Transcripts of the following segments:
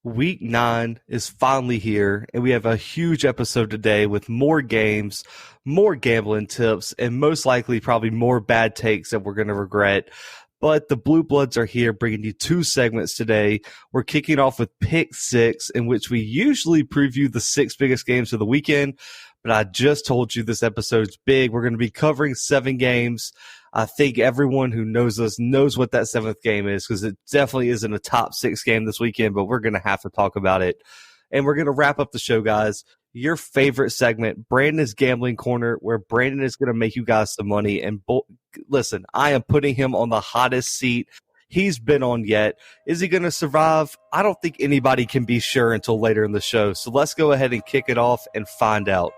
Week 9 is finally here, and we have a huge episode today with more games, more gambling tips, and most likely probably more bad takes that we're going to regret. But the Blue Bloods are here bringing you two segments today. We're kicking off with Pick 6, in which we usually preview the 6 biggest games of the weekend. But I just told you this episode's big. We're going to be covering 7 games. I think everyone who knows us knows what that 7th game is because it definitely isn't a top 6 game this weekend, but we're going to have to talk about it. And we're going to wrap up the show, guys. Your favorite segment, Brandon's Gambling Corner, where Brandon is going to make you guys some money. And listen, I am putting him on the hottest seat he's been on yet. Is he going to survive? I don't think anybody can be sure until later in the show. So let's go ahead and kick it off and find out.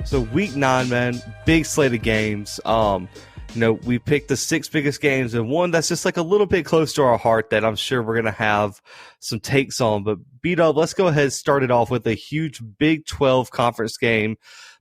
So week 9, man, big slate of games. We picked the 6 biggest games and one that's just like a little bit close to our heart that I'm sure we're going to have some takes on. But B-Dub, let's go ahead and start it off with a huge Big 12 conference game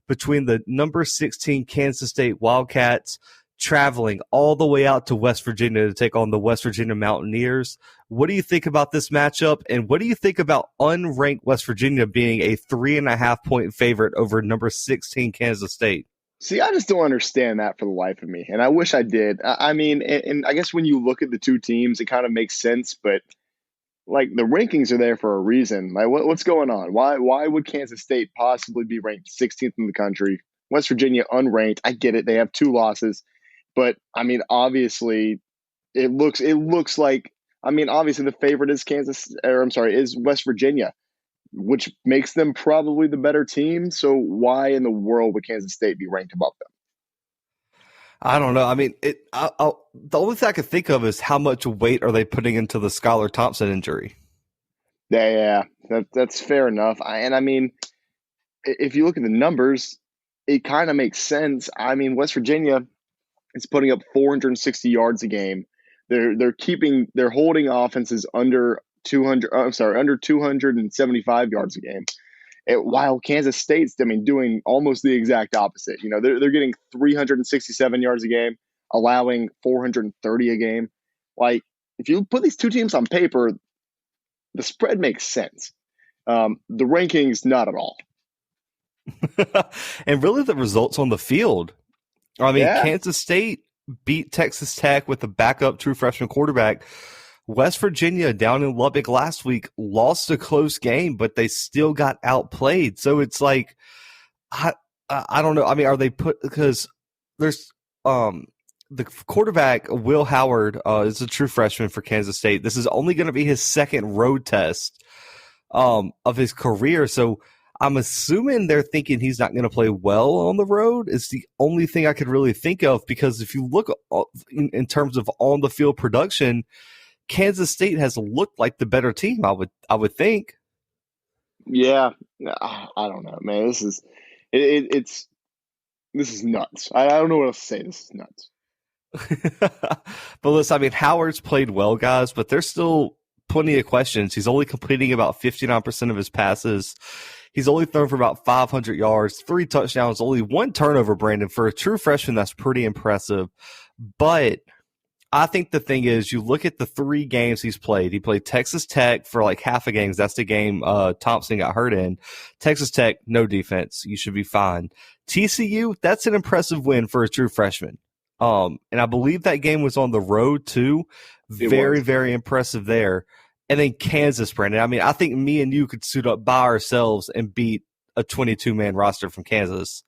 between the number 16 Kansas State Wildcats traveling all the way out to West Virginia to take on the West Virginia Mountaineers. What do you think about this matchup? And what do you think about unranked West Virginia being a 3.5-point favorite over number 16 Kansas State? See, I just don't understand that for the life of me, and I wish I did. I mean, and I guess when you look at the two teams, it kind of makes sense, but like the rankings are there for a reason. Like, what's going on? Why would Kansas State possibly be ranked 16th in the country? West Virginia unranked. I get it; they have 2 losses, but I mean, obviously, it looks like. I mean, obviously, the favorite is is West Virginia, which makes them probably the better team. So why in the world would Kansas State be ranked above them? I don't know. I mean, the only thing I could think of is how much weight are they putting into the Skylar Thompson injury? Yeah, that's fair enough. I mean, if you look at the numbers, it kind of makes sense. I mean, West Virginia is putting up 460 yards a game. They're holding offenses under 275 yards a game. While Kansas State's, doing almost the exact opposite. You know, they're getting 367 yards a game, allowing 430 a game. Like, if you put these two teams on paper, the spread makes sense. The rankings, not at all. And really the results on the field. I mean, Yeah. Kansas State beat Texas Tech with a backup true freshman quarterback. West Virginia down in Lubbock last week lost a close game, but they still got outplayed. So it's like, I don't know. I mean, are they because there's the quarterback, Will Howard, is a true freshman for Kansas State. This is only going to be his second road test of his career. So I'm assuming they're thinking he's not going to play well on the road. It's the only thing I could really think of, because if you look in terms of on the field production, Kansas State has looked like the better team, I would think. Yeah, I don't know, man. This is nuts. I don't know what else to say. This is nuts. But listen, I mean, Howard's played well, guys, but there's still plenty of questions. He's only completing about 59% of his passes. He's only thrown for about 500 yards, 3 touchdowns, only 1 turnover, Brandon. For a true freshman, that's pretty impressive. But I think the thing is, you look at the 3 games he's played. He played Texas Tech for like half a game. That's the game Thompson got hurt in. Texas Tech, no defense. You should be fine. TCU, that's an impressive win for a true freshman. And I believe that game was on the road too. Very, very impressive there. And then Kansas, Brandon. I mean, I think me and you could suit up by ourselves and beat a 22-man roster from Kansas.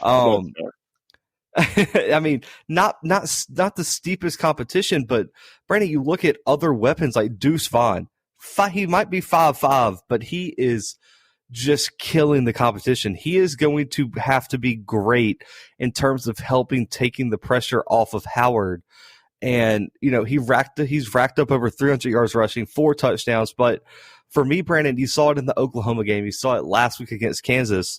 I mean, not the steepest competition, but Brandon, you look at other weapons like Deuce Vaughn. He might be 5'5", but he is just killing the competition. He is going to have to be great in terms of taking the pressure off of Howard. And, you know, he's racked up over 300 yards rushing, 4 touchdowns. But for me, Brandon, you saw it in the Oklahoma game. You saw it last week against Kansas.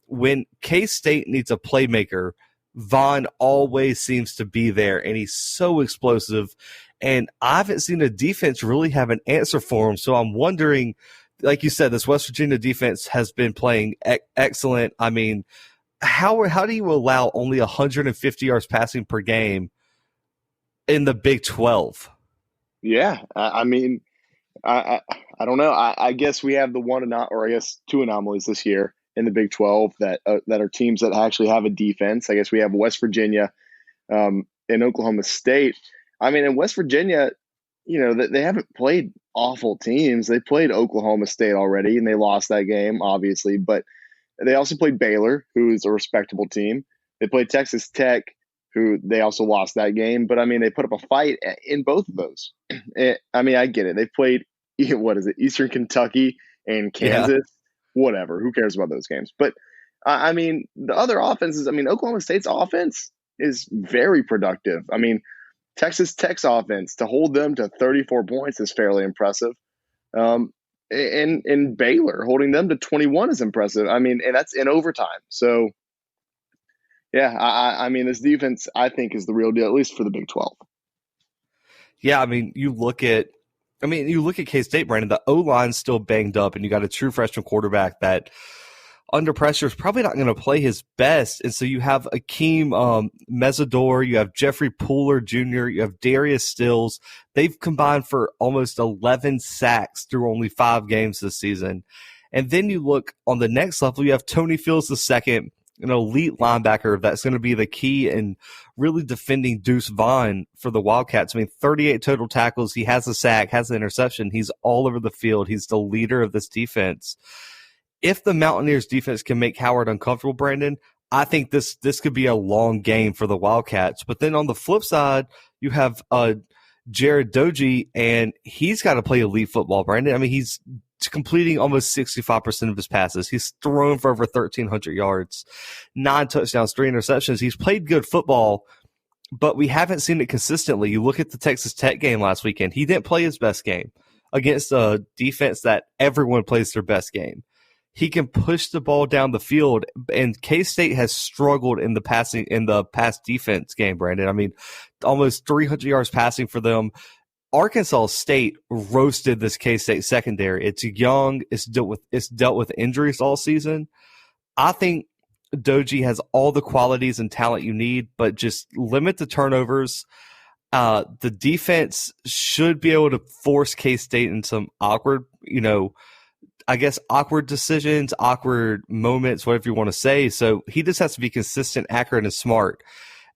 When K-State needs a playmaker, Vaughn always seems to be there, and he's so explosive. And I haven't seen a defense really have an answer for him. So I'm wondering, like you said, this West Virginia defense has been playing excellent. I mean, how do you allow only 150 yards passing per game in the Big 12? Yeah, I mean, I don't know. I guess we have or I guess two anomalies this year in the Big 12 that are teams that actually have a defense. I guess we have West Virginia and Oklahoma State. I mean, in West Virginia, they haven't played awful teams. They played Oklahoma State already, and they lost that game, obviously. But they also played Baylor, who is a respectable team. They played Texas Tech, who they also lost that game. But, I mean, they put up a fight in both of those. I mean, I get it. They played, what is it, Eastern Kentucky and Kansas. Yeah. Whatever. Who cares about those games? But, I mean, the other offenses, I mean, Oklahoma State's offense is very productive. I mean, Texas Tech's offense, to hold them to 34 points is fairly impressive. And Baylor, holding them to 21 is impressive. I mean, and that's in overtime. So, yeah, I mean, this defense, I think, is the real deal, at least for the Big 12. Yeah, I mean, you look at K-State, Brandon, the O-line's still banged up, and you got a true freshman quarterback that under pressure is probably not going to play his best. And so you have Akeem Mesidor, you have Jeffrey Pooler Jr., you have Darius Stills. They've combined for almost 11 sacks through only 5 games this season. And then you look on the next level, you have Tony Fields II, an elite linebacker that's going to be the key in really defending Deuce Vaughn for the Wildcats. I mean, 38 total tackles. He has a sack, has an interception. He's all over the field. He's the leader of this defense. If the Mountaineers defense can make Howard uncomfortable, Brandon, I think this could be a long game for the Wildcats. But then on the flip side, you have Jared Doege, and he's got to play elite football, Brandon. I mean, he's completing almost 65% of his passes. He's thrown for over 1,300 yards, 9 touchdowns, 3 interceptions. He's played good football, but we haven't seen it consistently. You look at the Texas Tech game last weekend. He didn't play his best game against a defense that everyone plays their best game. He can push the ball down the field, and K-State has struggled in the pass defense game, Brandon. I mean, almost 300 yards passing for them. Arkansas State roasted this K-State secondary. It's young. It's dealt with injuries all season. I think Doege has all the qualities and talent you need, but just limit the turnovers. The defense should be able to force K-State in some awkward decisions, awkward moments, whatever you want to say. So he just has to be consistent, accurate, and smart.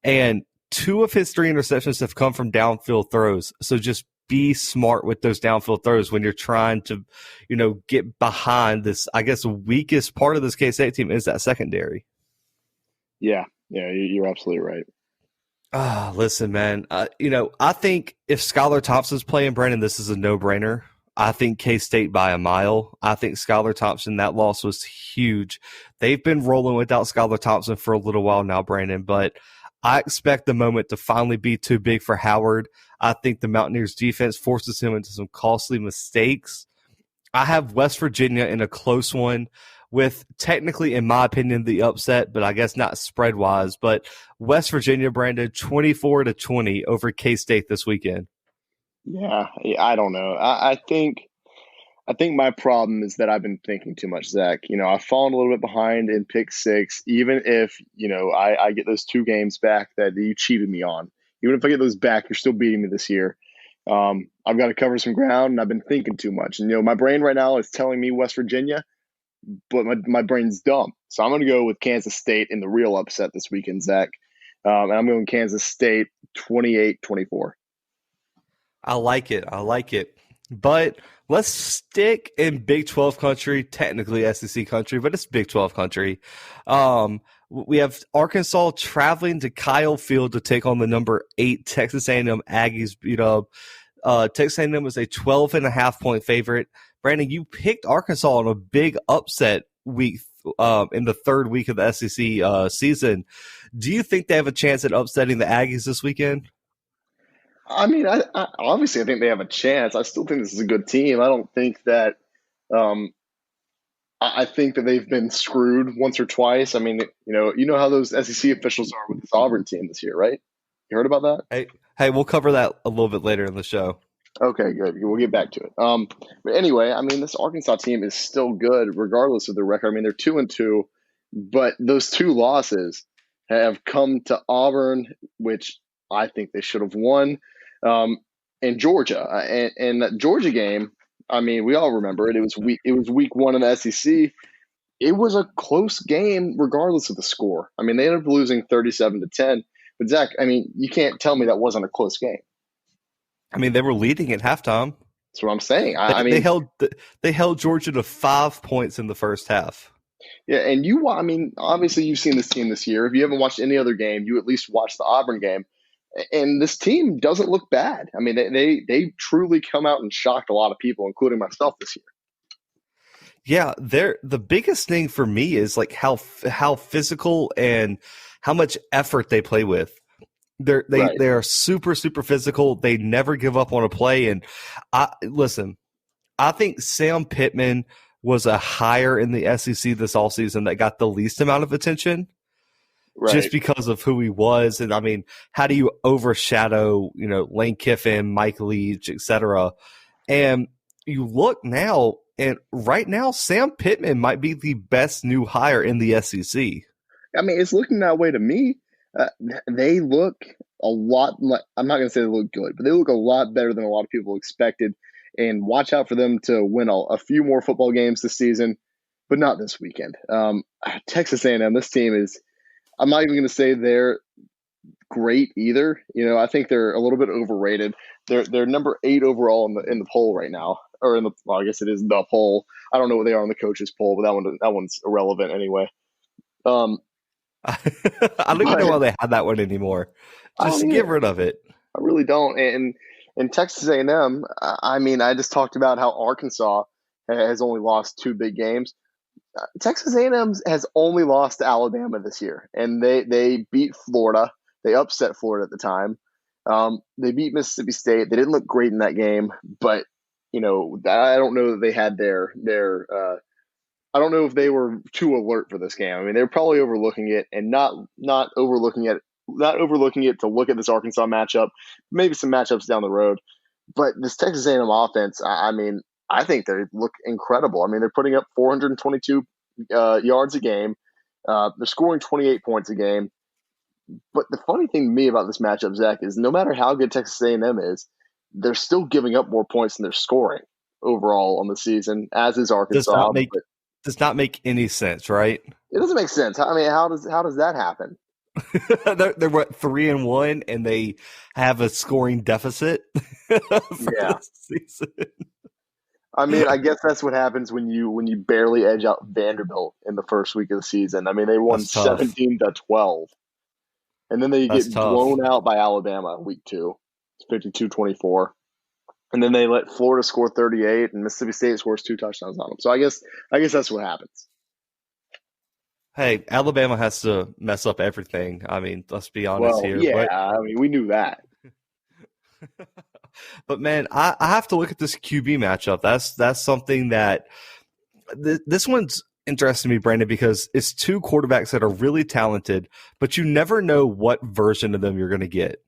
And 2 of his 3 interceptions have come from downfield throws. So just be smart with those downfield throws when you're trying to, get behind this. I guess the weakest part of this K-State team is that secondary. Yeah, you're absolutely right. Listen, man, I think if Skylar Thompson's playing, Brandon, this is a no-brainer. I think K-State by a mile. I think Skylar Thompson, that loss was huge. They've been rolling without Skylar Thompson for a little while now, Brandon, but I expect the moment to finally be too big for Howard. I think the Mountaineers defense forces him into some costly mistakes. I have West Virginia in a close one with technically, in my opinion, the upset, but I guess not spread-wise. But West Virginia, Brandon, 24-20 over K-State this weekend. Yeah, I don't know. I think my problem is that I've been thinking too much, Zach. I've fallen a little bit behind in pick 6, even if, I get those 2 games back that you cheated me on. Even if I get those back, you're still beating me this year. I've got to cover some ground, and I've been thinking too much. And, my brain right now is telling me West Virginia, but my brain's dumb. So I'm going to go with Kansas State in the real upset this weekend, Zach. And I'm going Kansas State 28-24. I like it. But let's stick in Big 12 country, technically SEC country, but it's Big 12 country. We have Arkansas traveling to Kyle Field to take on the number 8 Texas A&M Aggies beat up. Texas A&M was a 12.5-point favorite. Brandon, you picked Arkansas on a big upset week in the 3rd week of the SEC season. Do you think they have a chance at upsetting the Aggies this weekend? I mean, I obviously I think they have a chance. I still think this is a good team. I don't think that I think that they've been screwed once or twice. I mean, you know how those SEC officials are with this Auburn team this year, right? You heard about that? Hey, we'll cover that a little bit later in the show. Okay, good. We'll get back to it. But anyway, I mean, this Arkansas team is still good regardless of the record. I mean, they're 2-2, but those 2 losses have come to Auburn, which I think they should have won. And Georgia. And that Georgia game, I mean, we all remember it. It was week 1 in the SEC. It was a close game regardless of the score. I mean, they ended up losing 37-10. But Zach, I mean, you can't tell me that wasn't a close game. I mean, they were leading at halftime. That's what I'm saying. They held Georgia to 5 points in the first half. Yeah, and I mean, obviously you've seen this team this year. If you haven't watched any other game, you at least watched the Auburn game. And this team doesn't look bad. I mean, they truly come out and shocked a lot of people, including myself this year. Yeah, the biggest thing for me is like how physical and how much effort they play with. They are super, super physical. They never give up on a play. And I think Sam Pittman was a hire in the SEC this offseason that got the least amount of attention. Right. Just because of who he was. And I mean, how do you overshadow, Lane Kiffin, Mike Leach, etc.? And you look now, and right now, Sam Pittman might be the best new hire in the SEC. I mean, it's looking that way to me. They look a lot like, I'm not going to say they look good, but they look a lot better than a lot of people expected. And watch out for them to win a few more football games this season, but not this weekend. Texas A&M, this team is, I'm not even going to say they're great either. I think they're a little bit overrated. They're number 8 overall in the poll right now, or I guess it is the poll. I don't know what they are on the coaches poll, but that one's irrelevant anyway. I don't even know why they had that one anymore. Just get rid of it. I really don't. And Texas A&M, I mean, I just talked about how Arkansas has only lost 2 big games. Texas A&M has only lost to Alabama this year, and they beat Florida. They upset Florida at the time. They beat Mississippi State. They didn't look great in that game, but I don't know that they had their I don't know if they were too alert for this game. I mean, they were probably overlooking it and not overlooking it to look at this Arkansas matchup, maybe some matchups down the road. But this Texas A&M offense, I mean, I think they look incredible. I mean, they're putting up 422 yards a game. They're scoring 28 points a game. But the funny thing to me about this matchup, Zach, is no matter how good Texas A&M is, they're still giving up more points than they're scoring overall on the season, as is Arkansas. Does not make any sense, right? It doesn't make sense. I mean, how does that happen? They're what, 3-1, and they have a scoring deficit for this season. I mean, I guess that's what happens when you barely edge out Vanderbilt in the first week of the season. I mean, they won 17-12, and then they get blown out by Alabama week 2. It's 52-24, and then they let Florida score 38, and Mississippi State scores 2 touchdowns on them. So I guess that's what happens. Hey, Alabama has to mess up everything. I mean, let's be honest here. Yeah, I mean, we knew that. But man, I have to look at this QB matchup. That's something that this one's interesting to me, Brandon, because it's 2 quarterbacks that are really talented, but you never know what version of them you're going to get.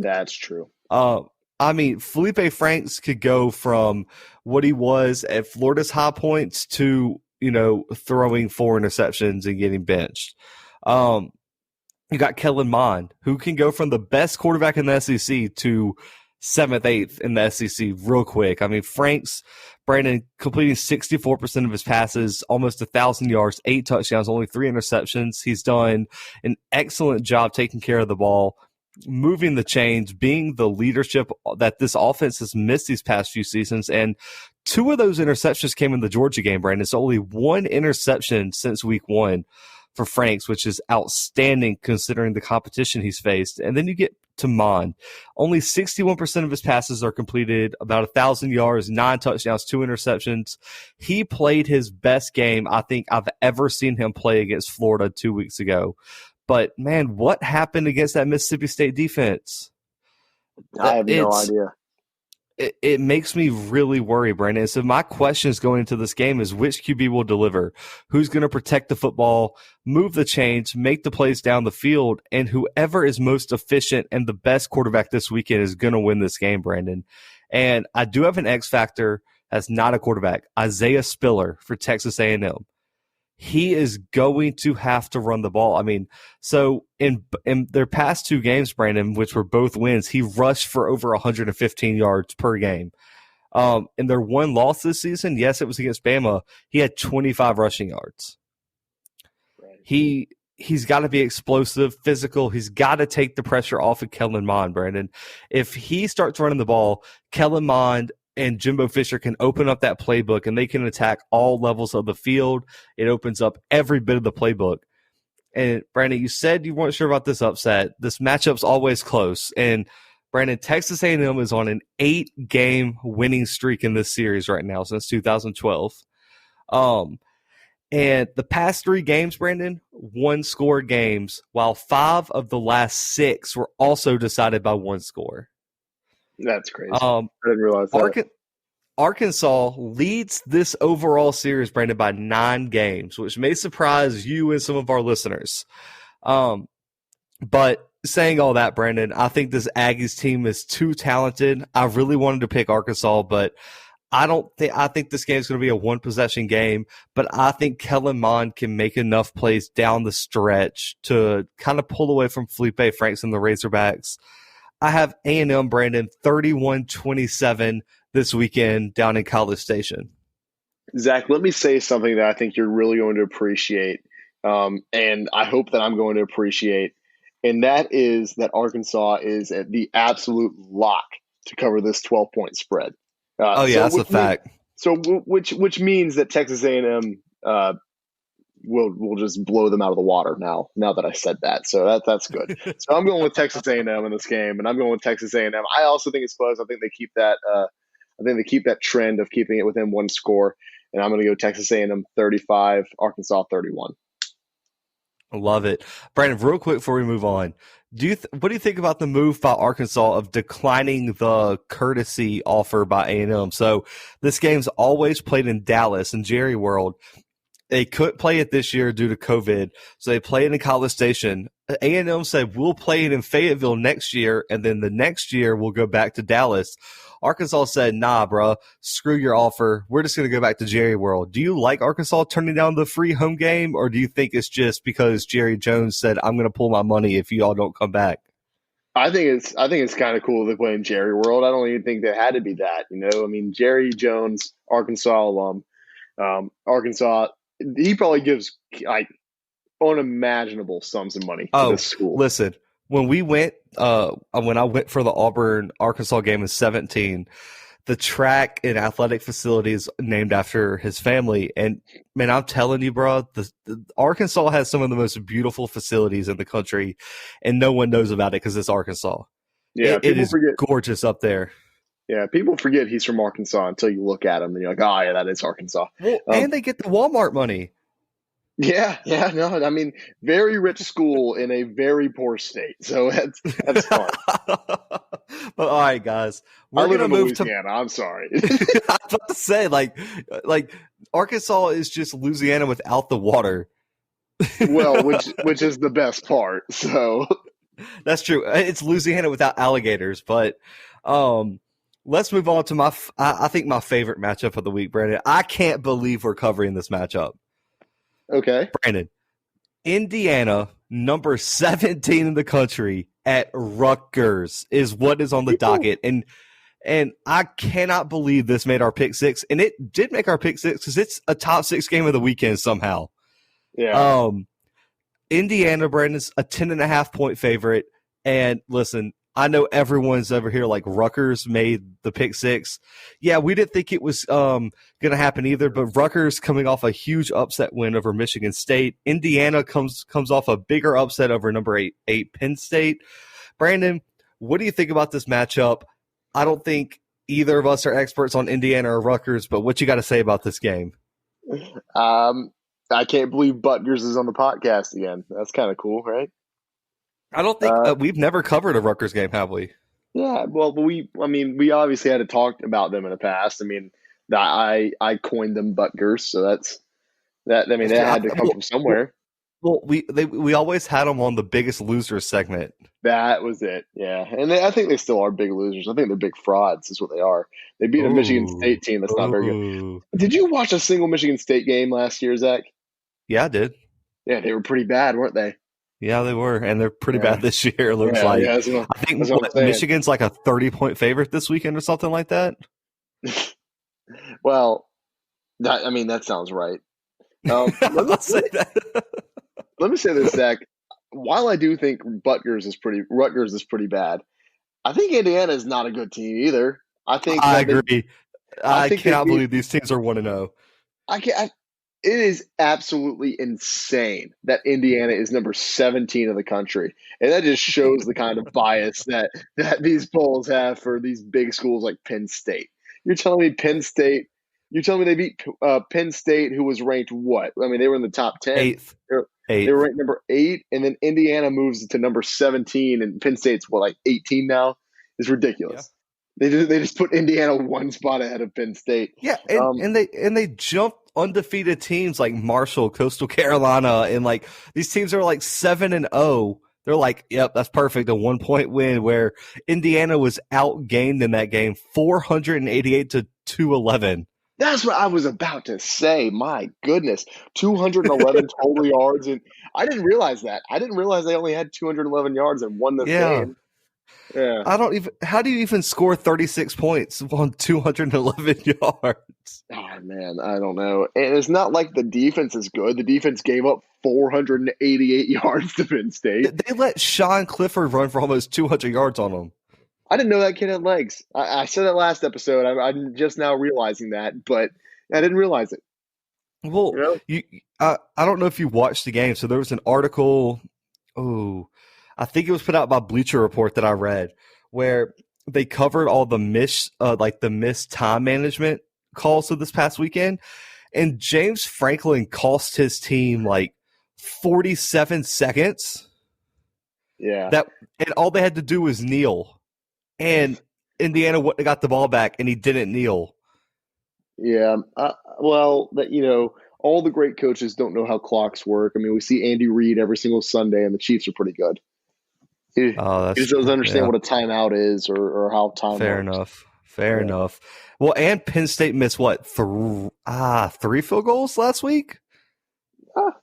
That's true. I mean, Felipe Franks could go from what he was at Florida's high points to throwing 4 interceptions and getting benched. You got Kellen Mond, who can go from the best quarterback in the SEC to 7th, 8th in the SEC real quick. I mean, Brandon completing 64% of his passes, almost 1,000 yards, 8 touchdowns, only 3 interceptions. He's done an excellent job taking care of the ball, moving the chains, being the leadership that this offense has missed these past few seasons. And 2 of those interceptions came in the Georgia game, Brandon. It's only 1 interception since week 1 for Franks, which is outstanding considering the competition he's faced. And then you get to Mond. Only 61% of his passes are completed, about 1,000 yards, 9 touchdowns, 2 interceptions. He played his best game I think I've ever seen him play against Florida 2 weeks ago. But, man, what happened against that Mississippi State defense? I have no idea. It makes me really worry, Brandon. So my question is going into this game is which QB will deliver? Who's going to protect the football, move the chains, make the plays down the field, and whoever is most efficient and the best quarterback this weekend is going to win this game, Brandon. And I do have an X factor that's not a quarterback, Isaiah Spiller for Texas A&M. He is going to have to run the ball. I mean, so in their past 2 games, Brandon, which were both wins, he rushed for over 115 yards per game. In their one loss this season, yes, it was against Bama. He had 25 rushing yards. Right. He's got to be explosive, physical. He's got to take the pressure off of Kellen Mond, Brandon. If he starts running the ball, Kellen Mond and Jimbo Fisher can open up that playbook, and they can attack all levels of the field. It opens up every bit of the playbook. And, Brandon, you said you weren't sure about this upset. This matchup's always close. And, Brandon, Texas A&M is on an 8-game winning streak in this series right now since 2012. And the past 3 games, Brandon, 1-score games, while 5 of the last 6 were also decided by 1 score. That's crazy. I didn't realize that. Arkansas leads this overall series, Brandon, by 9 games, which may surprise you and some of our listeners. But saying all that, Brandon, I think this Aggies team is too talented. I really wanted to pick Arkansas, but I think this game is going to be a 1-possession game, but I think Kellen Mond can make enough plays down the stretch to kind of pull away from Felipe Franks and the Razorbacks. I have A&M, Brandon, 31-27 this weekend down in College Station. Zach, let me say something that I think you're really going to appreciate, and I hope that I'm going to appreciate, and that is that Arkansas is at the absolute lock to cover this 12-point spread. That's a fact. Which means that Texas A&M will just blow them out of the water now that I said that. So that's good. So I'm going with Texas A&M in this game, and I'm going with Texas A&M. I also think it's close. I think they keep that. I think they keep that trend of keeping it within 1 score, and I'm going to go Texas A&M 35, Arkansas 31. I love it, Brandon. Real quick before we move on. What do you think about the move by Arkansas of declining the courtesy offer by A&M? So this game's always played in Dallas in Jerry World. They couldn't play it this year due to COVID, so they play it in College Station. A&M said, we'll play it in Fayetteville next year, and then the next year we'll go back to Dallas. Arkansas said, nah, bro, screw your offer. We're just going to go back to Jerry World. Do you like Arkansas turning down the free home game, or do you think it's just because Jerry Jones said, I'm going to pull my money if you all don't come back? I think it's kind of cool they play in Jerry World. I don't even think they had to be that. I mean, Jerry Jones, Arkansas alum, Arkansas, he probably gives like unimaginable sums of money to this school. Listen, when I went for the Auburn Arkansas game in 2017, the track and athletic facilities named after his family. And man, I'm telling you, bro, the Arkansas has some of the most beautiful facilities in the country, and no one knows about it because it's Arkansas. Yeah, it is gorgeous up there. Yeah, people forget he's from Arkansas until you look at him and you're like, oh, yeah, that is Arkansas. Well, and they get the Walmart money. Yeah, no, I mean, very rich school in a very poor state, so that's fun. But all right, guys, we're gonna move Louisiana. I'm sorry. I was about to say, like Arkansas is just Louisiana without the water. Well, which is the best part. So that's true. It's Louisiana without alligators, but let's move on to I think my favorite matchup of the week, Brandon. I can't believe we're covering this matchup. Okay. Brandon, Indiana, number 17 in the country at Rutgers is what is on the docket. And I cannot believe this made our pick 6. And it did make our pick 6 because it's a top 6 game of the weekend somehow. Yeah. Indiana, Brandon's a 10.5-point favorite. And listen, I know everyone's over here like Rutgers made the pick 6. Yeah, we didn't think it was going to happen either, but Rutgers coming off a huge upset win over Michigan State. Indiana comes off a bigger upset over number 8 Penn State. Brandon, what do you think about this matchup? I don't think either of us are experts on Indiana or Rutgers, but what you got to say about this game? I can't believe Buttgers is on the podcast again. That's kind of cool, right? I don't think we've never covered a Rutgers game, have we? Yeah, well, we obviously had to talk about them in the past. I mean, I coined them Buttgers, so that's that. I mean, that had to come from somewhere. Well, we always had them on the Biggest Losers segment. That was it, yeah. And I think they still are big losers. I think they're big frauds. Is what they are. They beat a Michigan State team that's not very good. Did you watch a single Michigan State game last year, Zach? Yeah, I did. Yeah, they were pretty bad, weren't they? Yeah, they were, and they're pretty bad this year, it looks like. Yeah, I think Michigan's like a 30-point favorite this weekend or something like that. Well, that sounds right. I'll say that. Let me say this, Zach. While I do think Rutgers is pretty bad, I think Indiana is not a good team either. I think I that agree. I I think they cannot beat. believe these teams are 1-0. I can. I, it is absolutely insane that Indiana is number 17 in the country, and that just shows the kind of bias that these polls have for these big schools like Penn State. You're telling me Penn State? You're telling me they beat Penn State, who was ranked what? I mean, they were in the top 10. Eighth. They were ranked number 8, and then Indiana moves to number 17, and Penn State's like 18 now. It's ridiculous. Yeah. They just put Indiana one spot ahead of Penn State. Yeah, and they jumped undefeated teams like Marshall, Coastal Carolina, and like these teams are like 7-0. They're like, yep, that's perfect, a 1-point win. Where Indiana was outgained in that game, 488 to 211. That's what I was about to say. My goodness, 211 total yards, and I didn't realize that. I didn't realize they only had 211 yards and won this game. Yeah. How do you even score 36 points on 211 yards? Oh, man, I don't know. And it's not like the defense is good. The defense gave up 488 yards to Penn State. They let Sean Clifford run for almost 200 yards on them. I didn't know that kid had legs. I said that last episode. I'm just now realizing that, but I didn't realize it. Well, I don't know if you watched the game. So there was an article. I think it was put out by Bleacher Report that I read, where they covered all the missed time management calls of this past weekend, and James Franklin cost his team like 47 seconds. Yeah, and all they had to do was kneel, and Indiana got the ball back, and he didn't kneel. Yeah, all the great coaches don't know how clocks work. I mean, we see Andy Reid every single Sunday, and the Chiefs are pretty good. He just doesn't understand what a timeout is or how time works. Fair enough. Well, and Penn State missed what? 3 field goals last week?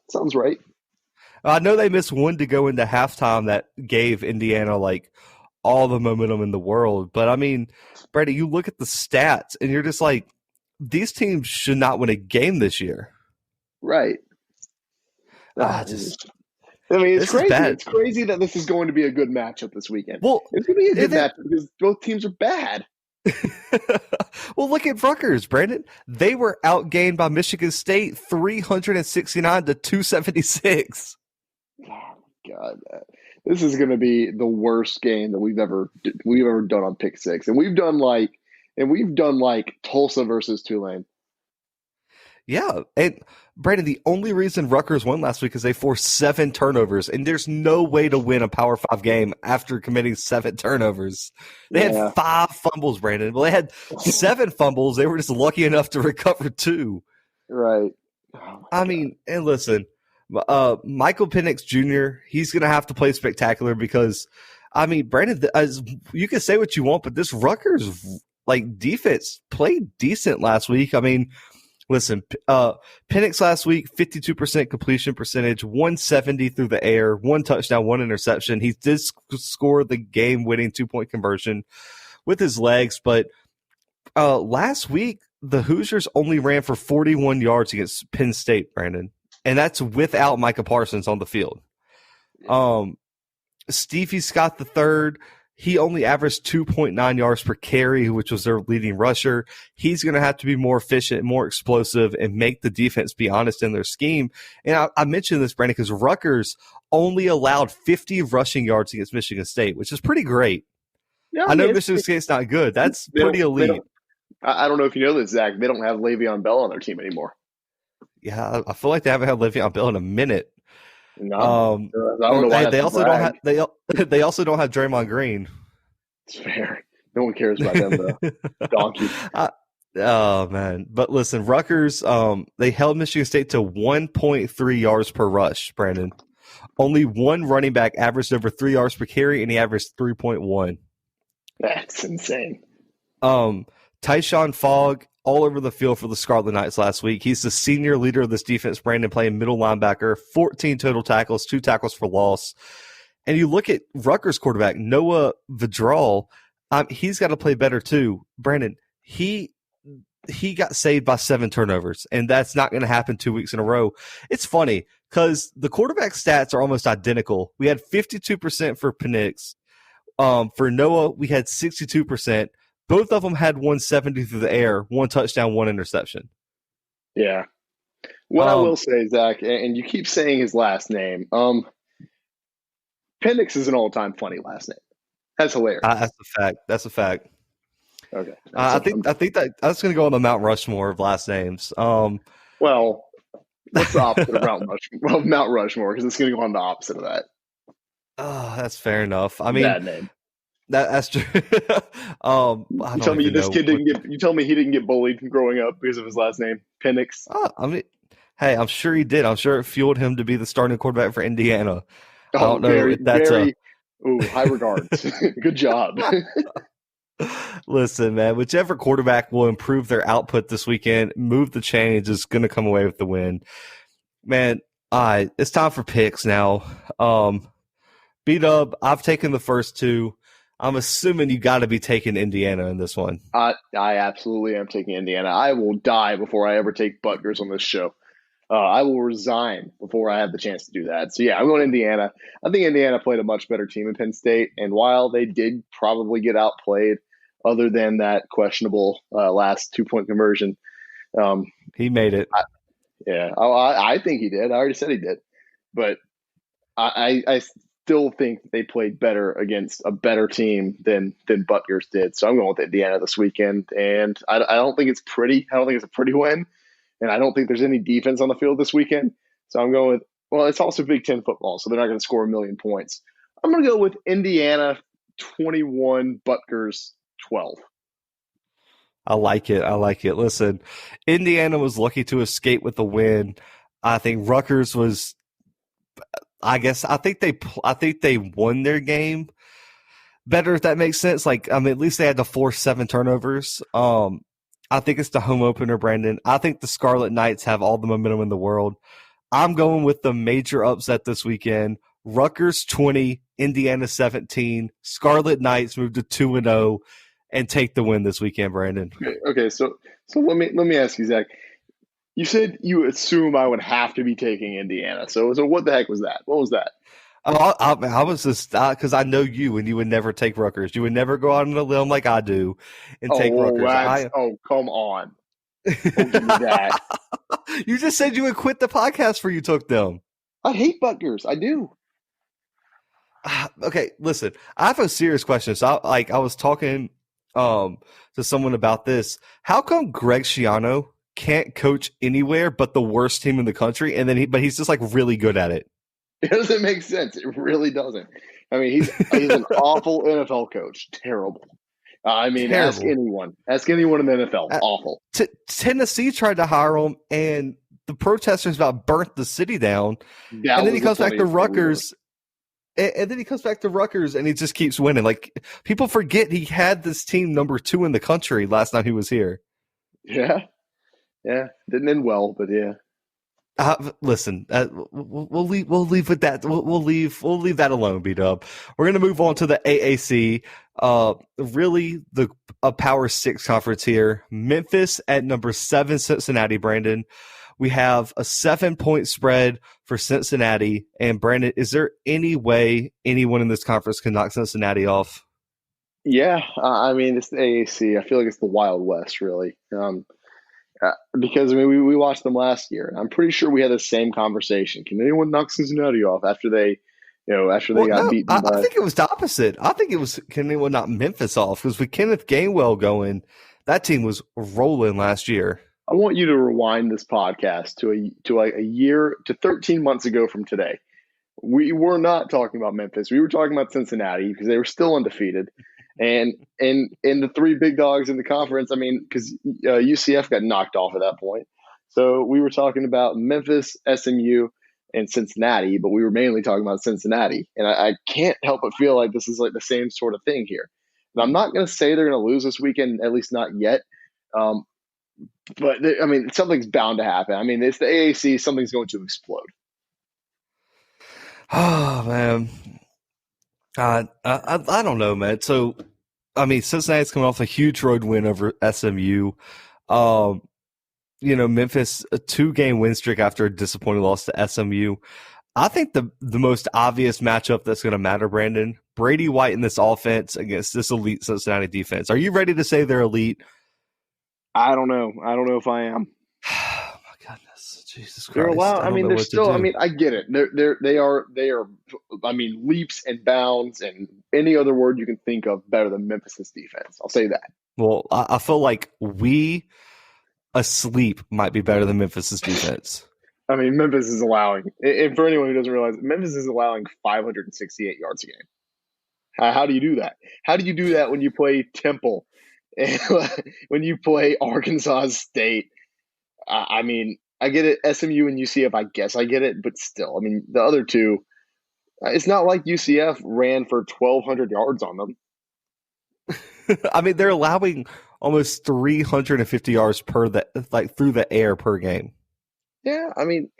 Sounds right. I know they missed one to go into halftime that gave Indiana like all the momentum in the world. But I mean, Brady, you look at the stats and you're just like, these teams should not win a game this year. Right. It's crazy. It's crazy that this is going to be a good matchup this weekend. Well, it's going to be a good matchup because both teams are bad. Well, look at Rutgers, Brandon. They were outgained by Michigan State 369 to 276. Oh my God, this is going to be the worst game that we've ever done on Pick Six, and we've done like Tulsa versus Tulane. Yeah, and Brandon, the only reason Rutgers won last week is they forced 7 turnovers, and there's no way to win a Power 5 game after committing 7 turnovers. They had 5 fumbles, Brandon. Well, they had 7 fumbles. They were just lucky enough to recover 2. Right. I mean, and listen, Michael Penix Jr., he's going to have to play spectacular because, I mean, Brandon, you can say what you want, but this Rutgers defense played decent last week. I mean, listen, Penix last week, 52% completion percentage, 170 through the air, 1 touchdown, 1 interception. He did score the game-winning 2-point conversion with his legs, but last week, the Hoosiers only ran for 41 yards against Penn State, Brandon, and that's without Micah Parsons on the field. Stevie Scott III, he only averaged 2.9 yards per carry, which was their leading rusher. He's going to have to be more efficient, more explosive, and make the defense be honest in their scheme. And I mentioned this, Brandon, because Rutgers only allowed 50 rushing yards against Michigan State, which is pretty great. Yeah, I know Michigan State's not good. That's pretty elite. I don't know if you know this, Zach. They don't have Le'Veon Bell on their team anymore. Yeah, I feel like they haven't had Le'Veon Bell in a minute. No, I don't know why. They also don't have they also don't have Draymond Green. It's fair. No one cares about them though. Donkey. Oh man! But listen, Rutgers, they held Michigan State to 1.3 yards per rush. Brandon, only one running back averaged over 3 yards per carry, and he averaged 3.1. That's insane. Tyshawn Fogg all over the field for the Scarlet Knights last week. He's the senior leader of this defense, Brandon, playing middle linebacker, 14 total tackles, 2 tackles for loss. And you look at Rutgers quarterback, Noah Vedral, he's got to play better too. Brandon, he he got saved by 7 turnovers, and that's not going to happen 2 weeks in a row. It's funny because the quarterback stats are almost identical. We had 52% for Penix. For Noah, we had 62%. Both of them had 170 through the air, 1 touchdown, 1 interception. Yeah. What I will say, Zach, and you keep saying his last name, Penix is an all-time funny last name. That's hilarious. That's a fact. Okay. I think that that's going to go on the Mount Rushmore of last names. Well, what's the opposite of Mount Rushmore? Well, Mount Rushmore, because it's going to go on the opposite of that. Oh, that's fair enough. I mean, bad name. That's true. You tell me this kid didn't get. You tell me he didn't get bullied growing up because of his last name, Penix. I mean, hey, I'm sure he did. I'm sure it fueled him to be the starting quarterback for Indiana. I don't know if that's high regards. Good job. Listen, man, whichever quarterback will improve their output this weekend, move the chains, is going to come away with the win. Man, it's time for picks now. B-Dub, I've taken the first 2. I'm assuming you got to be taking Indiana in this one. I absolutely am taking Indiana. I will die before I ever take Buttgers on this show. I will resign before I have the chance to do that. So, yeah, I'm going Indiana. I think Indiana played a much better team in Penn State. And while they did probably get outplayed, other than that questionable last 2-point conversion. He made it. I think he did. I already said he did. But I still think they played better against a better team than Buttgers did. So I'm going with Indiana this weekend. And I don't think it's pretty. I don't think it's a pretty win. And I don't think there's any defense on the field this weekend. So I'm going with, well, it's also Big Ten football, so they're not going to score 1 million points. I'm going to go with Indiana 21, Buttgers 12. I like it. Listen, Indiana was lucky to escape with the win. I think Rutgers was, I think they won their game better, if that makes sense. Like, I mean, at least they had to force 7 turnovers. I think it's the home opener, Brandon. I think the Scarlet Knights have all the momentum in the world. I'm going with the major upset this weekend. Rutgers 20, Indiana 17. Scarlet Knights move to 2-0 and take the win this weekend, Brandon. Okay. So let me ask you, Zach. You said you assume I would have to be taking Indiana. So what the heck was that? What was that? I was just because I know you, and you would never take Rutgers. You would never go out on a limb like I do and take Rutgers. Come on. Don't give me that. You just said you would quit the podcast for you took them. I hate Buttgers. I do. Okay, listen. I have a serious question. So, I was talking to someone about this. How come Greg Schiano can't coach anywhere but the worst team in the country, and then he's just like really good at it? It doesn't make sense. It really doesn't. I mean, he's an awful NFL coach. Terrible. Terrible. Ask anyone in the NFL. Awful. Tennessee tried to hire him, and the protesters about burnt the city down. And then he comes back to Rutgers. And then he comes back to Rutgers, and he just keeps winning. Like, people forget he had this team number 2 in the country last time he was here. Yeah. Didn't end well, but yeah. Listen, we'll leave with that. We'll leave that alone, B-Dub. We're going to move on to the AAC. Really a Power 6 conference here. Memphis at number 7, Cincinnati, Brandon. We have a 7-point spread for Cincinnati. And Brandon, is there any way anyone in this conference can knock Cincinnati off? Yeah, I mean, it's the AAC. I feel like it's the Wild West, really. Because I mean, we watched them last year. I'm pretty sure we had the same conversation. Can anyone knock Cincinnati off after they got beaten? I think it was the opposite. I think it was, can anyone knock Memphis off? Because with Kenneth Gainwell going, that team was rolling last year. I want you to rewind this podcast to 13 months ago from today. We were not talking about Memphis. We were talking about Cincinnati because they were still undefeated. And the 3 big dogs in the conference, I mean, because UCF got knocked off at that point. So we were talking about Memphis, SMU, and Cincinnati, but we were mainly talking about Cincinnati. And I can't help but feel like this is like the same sort of thing here. And I'm not going to say they're going to lose this weekend, at least not yet. But I mean, something's bound to happen. I mean, it's the AAC. Something's going to explode. Oh, man. I don't know, man. So, I mean, Cincinnati's coming off a huge road win over SMU. Memphis, a 2-game win streak after a disappointing loss to SMU. I think the most obvious matchup that's going to matter, Brandon, Brady White in this offense against this elite Cincinnati defense. Are you ready to say they're elite? I don't know. I don't know if I am. Oh my goodness, Jesus Christ! They're allowed. I I don't mean, know they're what still. to I do. mean, I get it. They are. I mean, leaps and bounds and any other word you can think of better than Memphis's defense. I'll say that. Well, I feel like we asleep might be better than Memphis's defense. I mean, Memphis is allowing, and for anyone who doesn't realize, Memphis is allowing 568 yards a game. How do you do that? How do you do that when you play Temple and when you play Arkansas State? I mean, I get it. SMU and UCF, I guess I get it, but still, I mean, the other two, it's not like UCF ran for 1,200 yards on them. I mean, they're allowing almost 350 yards through the air per game. Yeah, I mean,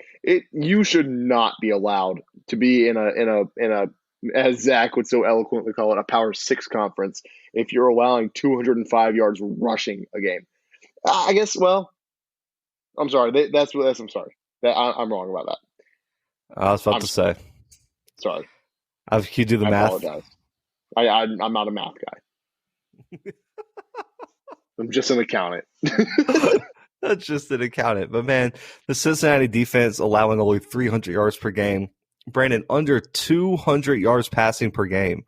you should not be allowed to be in a as Zach would so eloquently call it, a Power 6 conference if you're allowing 205 yards rushing a game. I guess. Well, I'm sorry. I'm sorry. I'm wrong about that. I was about to say. Sorry. Can you do the math? I apologize. I'm not a math guy. I'm just an accountant. That's just an accountant. But, man, the Cincinnati defense allowing only 300 yards per game. Brandon, under 200 yards passing per game.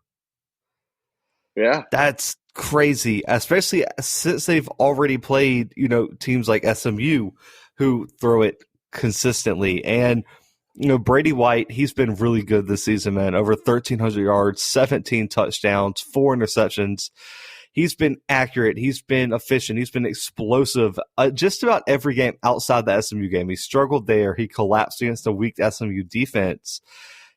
Yeah. That's crazy, especially since they've already played, teams like SMU who throw it consistently. And, Brady White, he's been really good this season, man. Over 1,300 yards, 17 touchdowns, 4 interceptions. He's been accurate. He's been efficient. He's been explosive. Just about every game outside the SMU game. He struggled there. He collapsed against a weak SMU defense.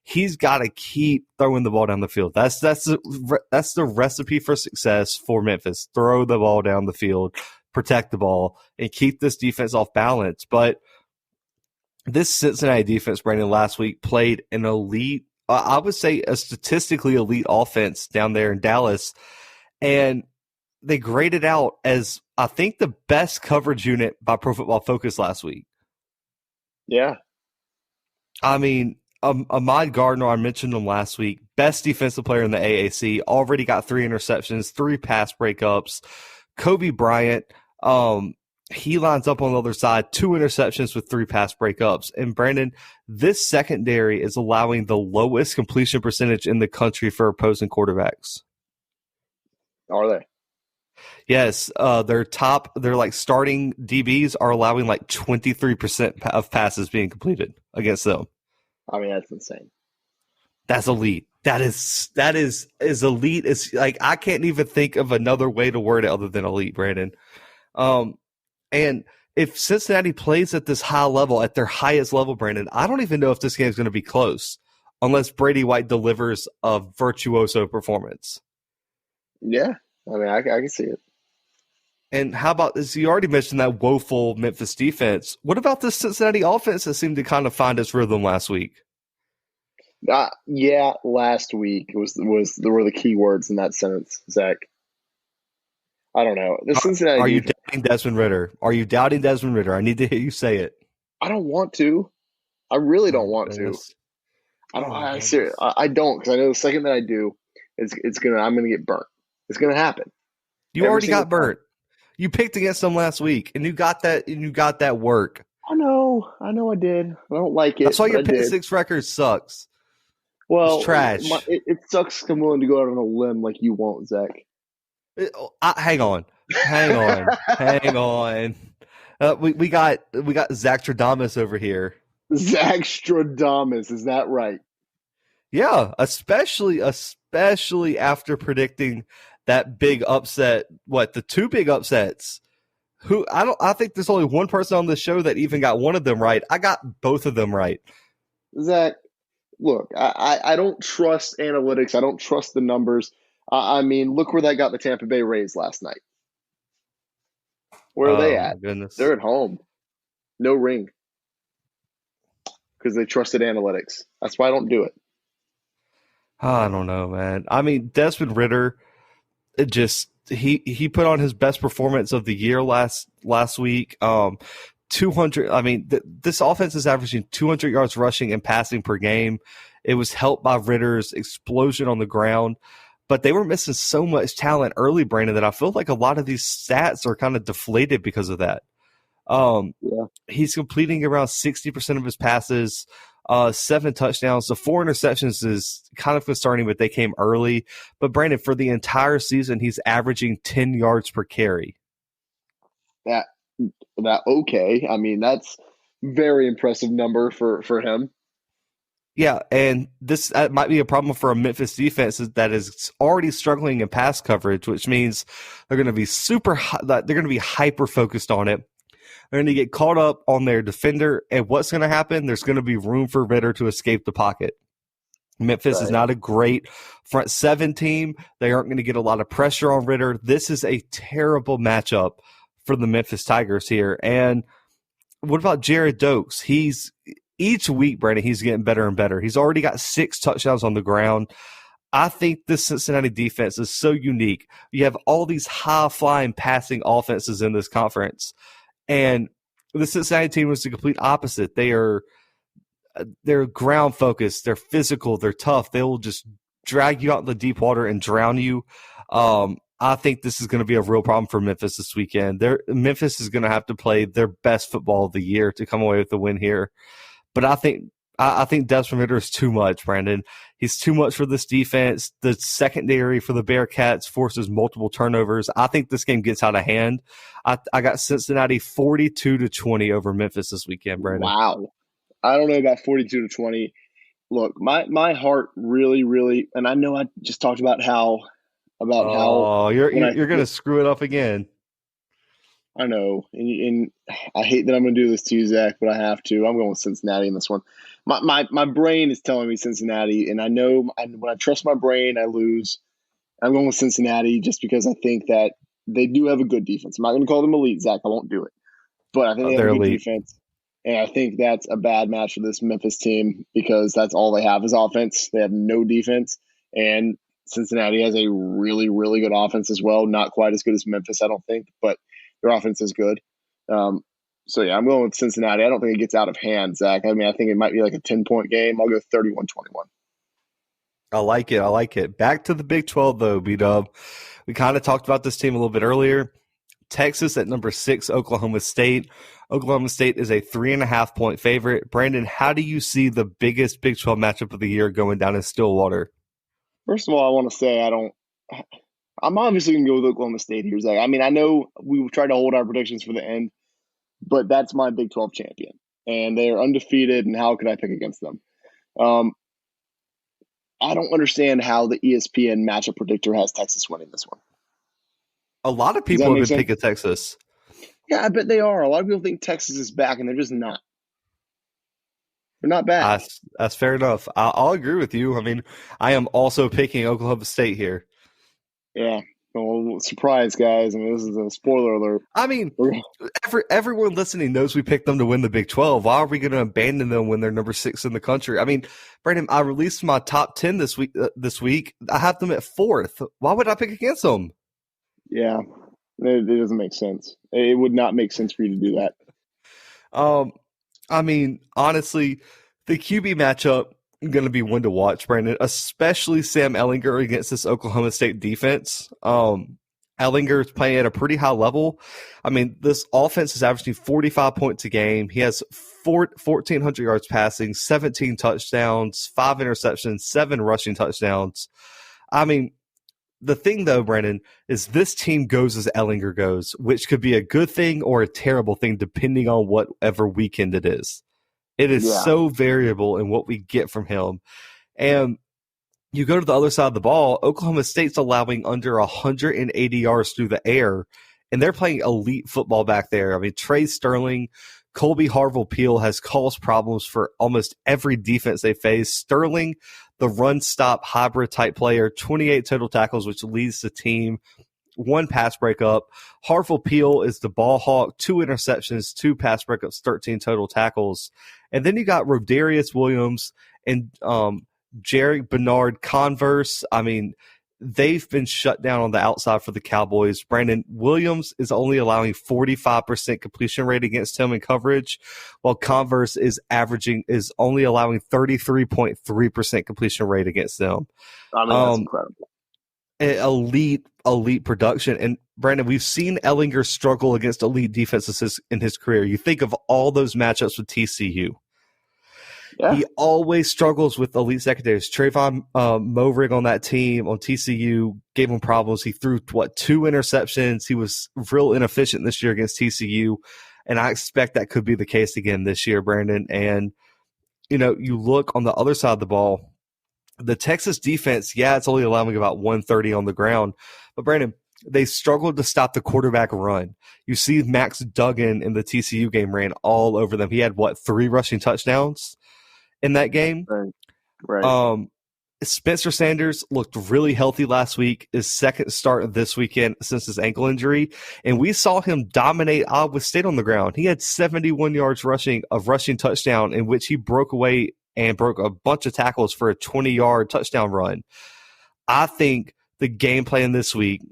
He's got to keep throwing the ball down the field. That's the recipe for success for Memphis. Throw the ball down the field, protect the ball, and keep this defense off balance. But this Cincinnati defense, Brandon, last week played an elite, I would say a statistically elite offense down there in Dallas. And they graded out as, I think, the best coverage unit by Pro Football Focus last week. Yeah. I mean, Ahmad Gardner, I mentioned him last week, best defensive player in the AAC, already got 3 interceptions, 3 pass breakups. Kobe Bryant, he lines up on the other side, 2 interceptions with 3 pass breakups. And Brandon, this secondary is allowing the lowest completion percentage in the country for opposing quarterbacks. Are they? Yes, their starting DBs are allowing like 23% of passes being completed against them. I mean, that's insane. That's elite. That is elite. It's like, I can't even think of another way to word it other than elite, Brandon. And if Cincinnati plays at this high level, at their highest level, Brandon, I don't even know if this game is going to be close unless Brady White delivers a virtuoso performance. Yeah, I mean, I can see it. And how about this? You already mentioned that woeful Memphis defense. What about this Cincinnati offense that seemed to kind of find its rhythm last week? Yeah, last week were the key words in that sentence, Zach. I don't know. The Cincinnati. Are you doubting Desmond Ritter? Are you doubting Desmond Ritter? I need to hear you say it. I don't want to. I really don't want to. I don't, because I know the second that I do, I'm gonna get burnt. It's gonna happen. You already got burnt. You picked against them last week, and you got that work. I know I did. I don't like it. That's why your pick-6 record sucks. Well, it's trash. It sucks because I'm willing to go out on a limb like you won't, Zach. Hang on. We got Zach Stradamus over here. Zach Stradamus, is that right? Yeah, especially after predicting that big upset. What, the 2 big upsets? I think there's only one person on the show that even got one of them right. I got both of them right. Zach, look, I don't trust analytics. I don't trust the numbers. I mean, look where that got the Tampa Bay Rays last night. Where are they at? Goodness. They're at home. No ring. Because they trusted analytics. That's why I don't do it. I don't know, man. I mean, Desmond Ritter, it just he put on his best performance of the year last week. 200. I mean, this offense is averaging 200 yards rushing and passing per game. It was helped by Ritter's explosion on the ground, but they were missing so much talent early, Brandon, that I feel like a lot of these stats are kind of deflated because of that. He's completing around 60% of his passes, 7 touchdowns. The 4 interceptions is kind of concerning, but they came early. But Brandon, for the entire season, he's averaging 10 yards per carry. That okay. I mean, that's very impressive number for him. Yeah, and this might be a problem for a Memphis defense that is already struggling in pass coverage, which means they're going to be they're going to be hyper focused on it. They're going to get caught up on their defender, and what's going to happen? There's going to be room for Ritter to escape the pocket. Memphis is not a great front 7 team. They aren't going to get a lot of pressure on Ritter. This is a terrible matchup for the Memphis Tigers here. And what about Jared Doakes? Each week, Brandon, he's getting better and better. He's already got 6 touchdowns on the ground. I think this Cincinnati defense is so unique. You have all these high-flying passing offenses in this conference, and the Cincinnati team was the complete opposite. They're ground-focused. They're physical. They're tough. They will just drag you out in the deep water and drown you. I think this is going to be a real problem for Memphis this weekend. Memphis is going to have to play their best football of the year to come away with the win here. But I think Desmond Ritter is too much, Brandon. He's too much for this defense. The secondary for the Bearcats forces multiple turnovers. I think this game gets out of hand. I got Cincinnati 42-20 over Memphis this weekend, Brandon. Wow. I don't know about 42-20. Look, my heart really, really, and I know I just talked about how. You're going to screw it up again. I know, and I hate that I'm going to do this to you, Zach, but I have to. I'm going with Cincinnati in this one. My brain is telling me Cincinnati, and I know when I trust my brain, I lose. I'm going with Cincinnati just because I think that they do have a good defense. I'm not going to call them elite, Zach. I won't do it. But I think they have a good defense, and I think that's a bad match for this Memphis team because that's all they have is offense. They have no defense, and Cincinnati has a really, really good offense as well. Not quite as good as Memphis, I don't think, but their offense is good. So, yeah, I'm going with Cincinnati. I don't think it gets out of hand, Zach. I mean, I think it might be like a 10-point game. I'll go 31-21. I like it. Back to the Big 12, though, B-Dub. We kind of talked about this team a little bit earlier. Texas at number 6, Oklahoma State. Oklahoma State is a 3.5-point favorite. Brandon, how do you see the biggest Big 12 matchup of the year going down in Stillwater? First of all, I want to say I'm obviously going to go with Oklahoma State here, Zach. I mean, I know we try to hold our predictions for the end, but that's my Big 12 champion, and they are undefeated, and how could I pick against them? I don't understand how the ESPN matchup predictor has Texas winning this one. A lot of people have been picking Texas. Yeah, I bet they are. A lot of people think Texas is back, and they're just not. They're not bad. That's fair enough. I'll agree with you. I mean, I am also picking Oklahoma State here. Yeah. Well, surprise, guys. I mean, this is a spoiler alert. I mean, everyone listening knows we picked them to win the Big 12. Why are we going to abandon them when they're number 6 in the country? I mean, Brandon, I released my top 10 this week. I have them at 4th. Why would I pick against them? Yeah, it doesn't make sense. It would not make sense for you to do that. I mean, honestly, the QB matchup is going to be one to watch, Brandon, especially Sam Ehlinger against this Oklahoma State defense. Ehlinger is playing at a pretty high level. I mean, this offense is averaging 45 points a game. He has 1,400 yards passing, 17 touchdowns, 5 interceptions, 7 rushing touchdowns. I mean, the thing, though, Brandon, is this team goes as Ehlinger goes, which could be a good thing or a terrible thing depending on whatever weekend it is. It is so variable in what we get from him. And you go to the other side of the ball, Oklahoma State's allowing under 180 yards through the air, and they're playing elite football back there. I mean, Trey Sterling, Colby Harville-Peel has caused problems for almost every defense they face. Sterling, the run-stop hybrid-type player, 28 total tackles, which leads the team, 1 pass breakup. Harville-Peel is the ball hawk, 2 interceptions, 2 pass breakups, 13 total tackles. And then you got Rodarius Williams and Jarek Bernard Converse. I mean, they've been shut down on the outside for the Cowboys. Brandon Williams is only allowing 45% completion rate against him in coverage, while Converse is only allowing 33.3% completion rate against them. I mean, that's incredible. Elite production. And Brandon, we've seen Ellinger struggle against elite defenses in his career. You think of all those matchups with TCU. Yeah. He always struggles with elite secondaries. Trayvon Moehrig on that team on TCU gave him problems. He threw, 2 interceptions. He was real inefficient this year against TCU, and I expect that could be the case again this year, Brandon. And, you look on the other side of the ball, the Texas defense, it's only allowing about 130 on the ground. But, Brandon, they struggled to stop the quarterback run. You see Max Duggan in the TCU game ran all over them. He had, 3 rushing touchdowns in that game. Right. Spencer Sanders looked really healthy last week, his second start this weekend since his ankle injury, and we saw him dominate Iowa State on the ground. He had 71 yards rushing touchdown, in which he broke away and broke a bunch of tackles for a 20-yard touchdown run. I think the game plan this week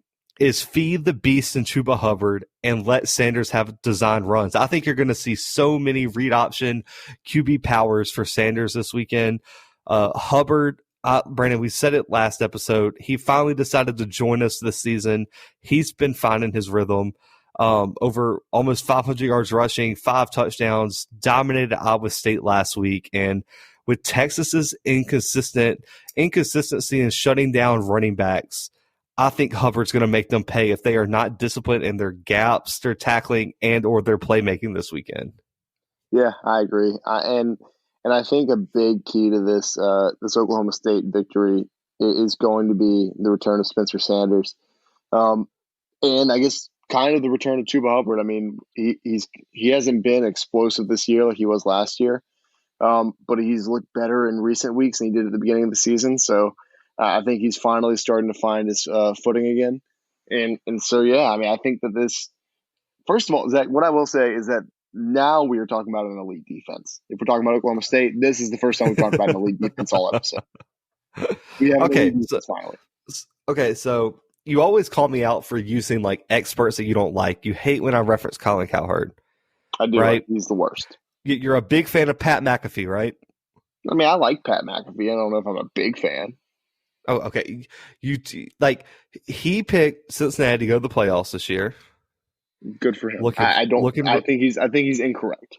is feed the beast in Chuba Hubbard and let Sanders have designed runs. I think you're going to see so many read option QB powers for Sanders this weekend. Hubbard, Brandon, we said it last episode. He finally decided to join us this season. He's been finding his rhythm. Over almost 500 yards rushing, 5 touchdowns, dominated Iowa State last week. And with Texas's inconsistency in shutting down running backs, I think Hubbard's going to make them pay if they are not disciplined in their gaps, their tackling, and or their playmaking this weekend. Yeah, I agree. And I think a big key to this Oklahoma State victory is going to be the return of Spencer Sanders, and I guess kind of the return of Chuba Hubbard. I mean, he hasn't been explosive this year like he was last year, but he's looked better in recent weeks than he did at the beginning of the season. So. I think he's finally starting to find his footing again. And so, I mean, I think that this – first of all, Zach, what I will say is that now we are talking about an elite defense. If we're talking about Oklahoma State, this is the first time we've talked about an elite defense all episode. We have an elite defense finally. Okay, so you always call me out for using, experts that you don't like. You hate when I reference Colin Cowherd. I do. Right? He's the worst. You're a big fan of Pat McAfee, right? I mean, I like Pat McAfee. I don't know if I'm a big fan. Oh, okay. He picked Cincinnati to go to the playoffs this year. Good for him. I think he's incorrect.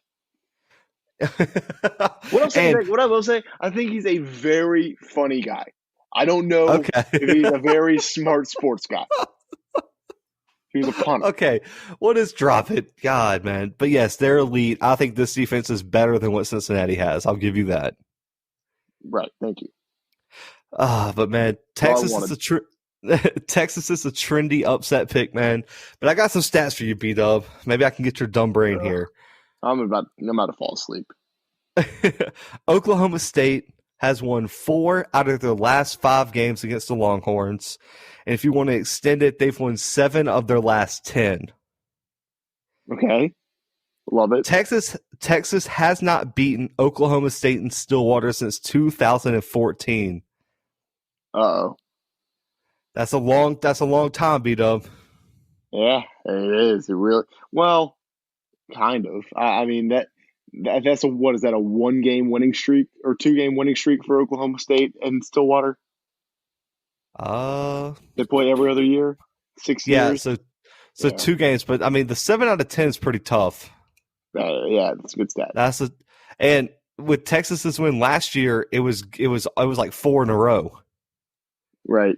What I will say, I think he's a very funny guy. I don't know if he's a very smart sports guy. He was a punter. Okay. Well, just drop it. God, man. But yes, they're elite. I think this defense is better than what Cincinnati has. I'll give you that. Right. Thank you. But man, Texas is a trendy upset pick, man. But I got some stats for you, B-Dub. Maybe I can get your dumb brain here. I'm about to fall asleep. Oklahoma State has won 4 out of their last 5 games against the Longhorns. And if you want to extend it, they've won 7 of their last 10. Okay. Love it. Texas has not beaten Oklahoma State in Stillwater since 2014. Uh-oh. That's a long time, B-Dub. Yeah, it is. It really kind of. I mean that's a 1-game winning streak or 2-game winning streak for Oklahoma State and Stillwater? They play every other year, 6 years. So 2 games, but I mean the 7 out of 10 is pretty tough. That's a good stat. And with Texas's win last year, it was like 4 in a row. Right.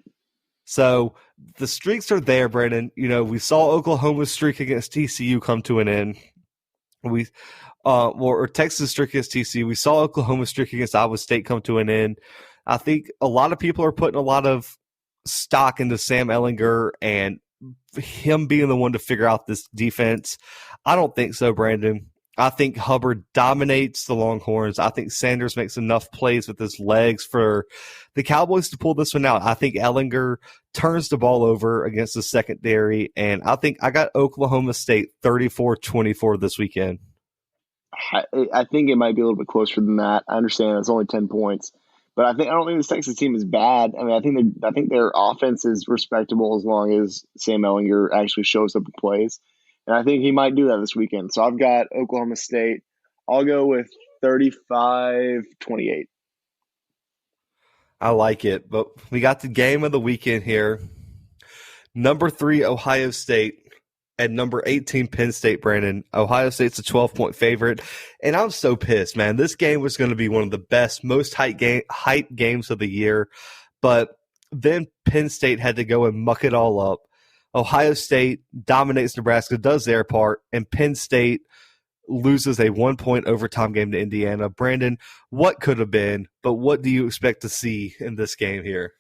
So the streaks are there, Brandon. We saw Oklahoma's streak against TCU come to an end. Or Texas streak against TCU. We saw Oklahoma's streak against Iowa State come to an end. I think a lot of people are putting a lot of stock into Sam Ehlinger and him being the one to figure out this defense. I don't think so, Brandon. I think Hubbard dominates the Longhorns. I think Sanders makes enough plays with his legs for the Cowboys to pull this one out. I think Ehlinger turns the ball over against the secondary, and I think I got Oklahoma State 34-24 this weekend. I think it might be a little bit closer than that. I understand it's only 10 points, But I don't think this Texas team is bad. I mean, I think their offense is respectable as long as Sam Ehlinger actually shows up and plays. And I think he might do that this weekend. So I've got Oklahoma State. I'll go with 35-28. I like it. But we got the game of the weekend here. Number 3, Ohio State. At number 18, Penn State, Brandon. Ohio State's a 12-point favorite. And I'm so pissed, man. This game was going to be one of the best, most hype games of the year. But then Penn State had to go and muck it all up. Ohio State dominates Nebraska, does their part, and Penn State loses a 1-point overtime game to Indiana. Brandon, what could have been, but what do you expect to see in this game here?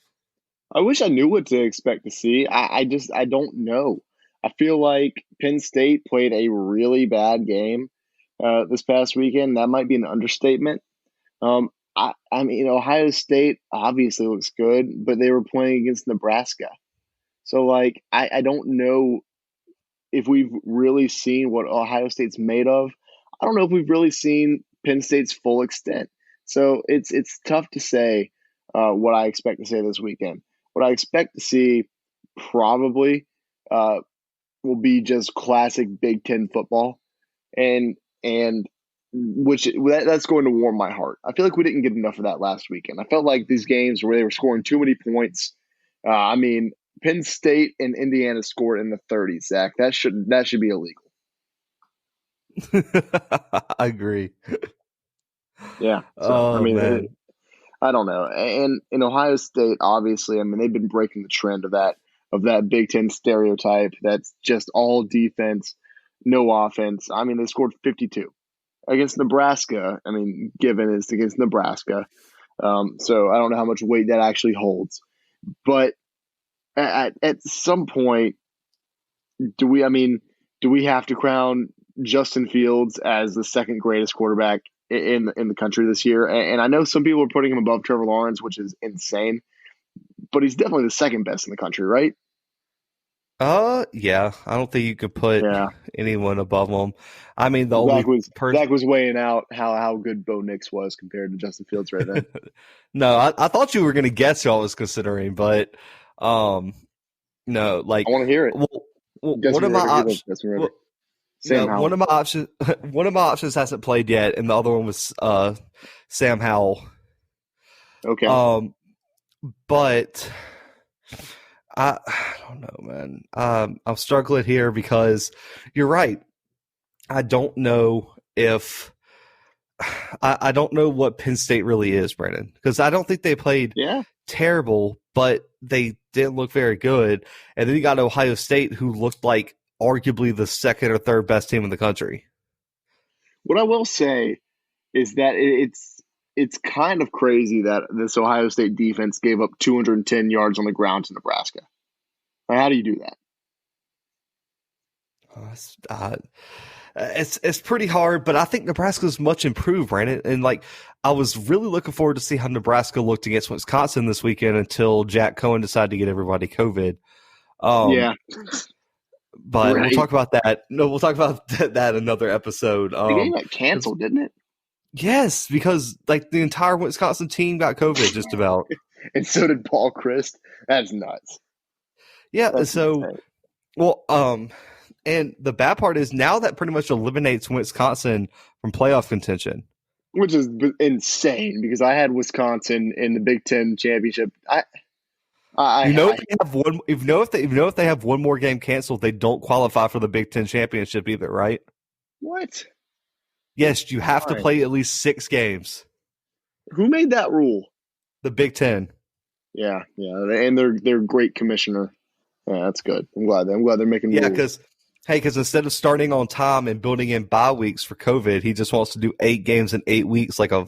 I wish I knew what to expect to see. I don't know. I feel like Penn State played a really bad game this past weekend. That might be an understatement. I mean, Ohio State obviously looks good, but they were playing against Nebraska. So, like, I don't know if we've really seen what Ohio State's made of. I don't know if we've really seen Penn State's full extent. So it's tough to say what I expect to see this weekend. What I expect to see probably will be just classic Big Ten football, and that's going to warm my heart. I feel like we didn't get enough of that last weekend. I felt like these games where they were scoring too many points. I mean, Penn State and Indiana scored in the 30s, Zach. That should be illegal. I agree. Yeah. So, I mean, I don't know. And in Ohio State, obviously, I mean, they've been breaking the trend of that Big Ten stereotype. That's just all defense, no offense. I mean, they scored 52 against Nebraska. I mean, given it's against Nebraska. So I don't know how much weight that actually holds. But at some point, do we have to crown Justin Fields as the second greatest quarterback in the country this year? And I know some people are putting him above Trevor Lawrence, which is insane, but he's definitely the second best in the country, right? Yeah. I don't think you could put anyone above him. I mean, Zach was weighing out how good Bo Nix was compared to Justin Fields right then. No, I thought you were going to guess who I was considering, but no, like I want to hear it. Well, one of my options. One of my options hasn't played yet, and the other one was Sam Howell. Okay. But I don't know, man. I'm struggling here because you're right. I don't know if I don't know what Penn State really is, Brandon, because I don't think they played terrible, but they didn't look very good. And then you got Ohio State, who looked like arguably the second or third best team in the country. What I will say is that it's kind of crazy that this Ohio State defense gave up 210 yards on the ground to Nebraska. How do you do that? It's pretty hard, but I think Nebraska's much improved, Brandon. And I was really looking forward to see how Nebraska looked against Wisconsin this weekend until Jack Cohen decided to get everybody COVID. But We'll talk about that. No, we'll talk about that another episode. The game got canceled, didn't it? Yes, because the entire Wisconsin team got COVID just about. And so did Paul Christ. That's nuts. Yeah, insane. And the bad part is now that pretty much eliminates Wisconsin from playoff contention. Which is insane because I had Wisconsin in the Big Ten championship. If they have one more game canceled, they don't qualify for the Big Ten championship either, right? What? Yes, you have to play at least 6 games. Who made that rule? The Big Ten. Yeah, and their great commissioner. Yeah, that's good. I'm glad they're making rules. Because instead of starting on time and building in bye weeks for COVID, he just wants to do 8 games in 8 weeks. Never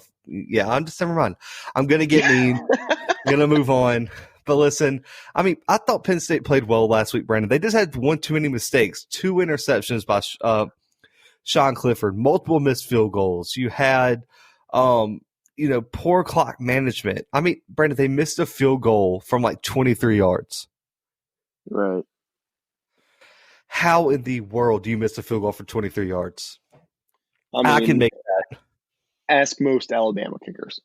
mind. I'm gonna get mean. I'm gonna move on. But listen, I mean, I thought Penn State played well last week, Brandon. They just had one too many mistakes. 2 interceptions by Sean Clifford, multiple missed field goals. You had, poor clock management. I mean, Brandon, they missed a field goal from 23 yards. Right. How in the world do you miss a field goal for 23 yards? I mean, I can make that. Ask most Alabama kickers.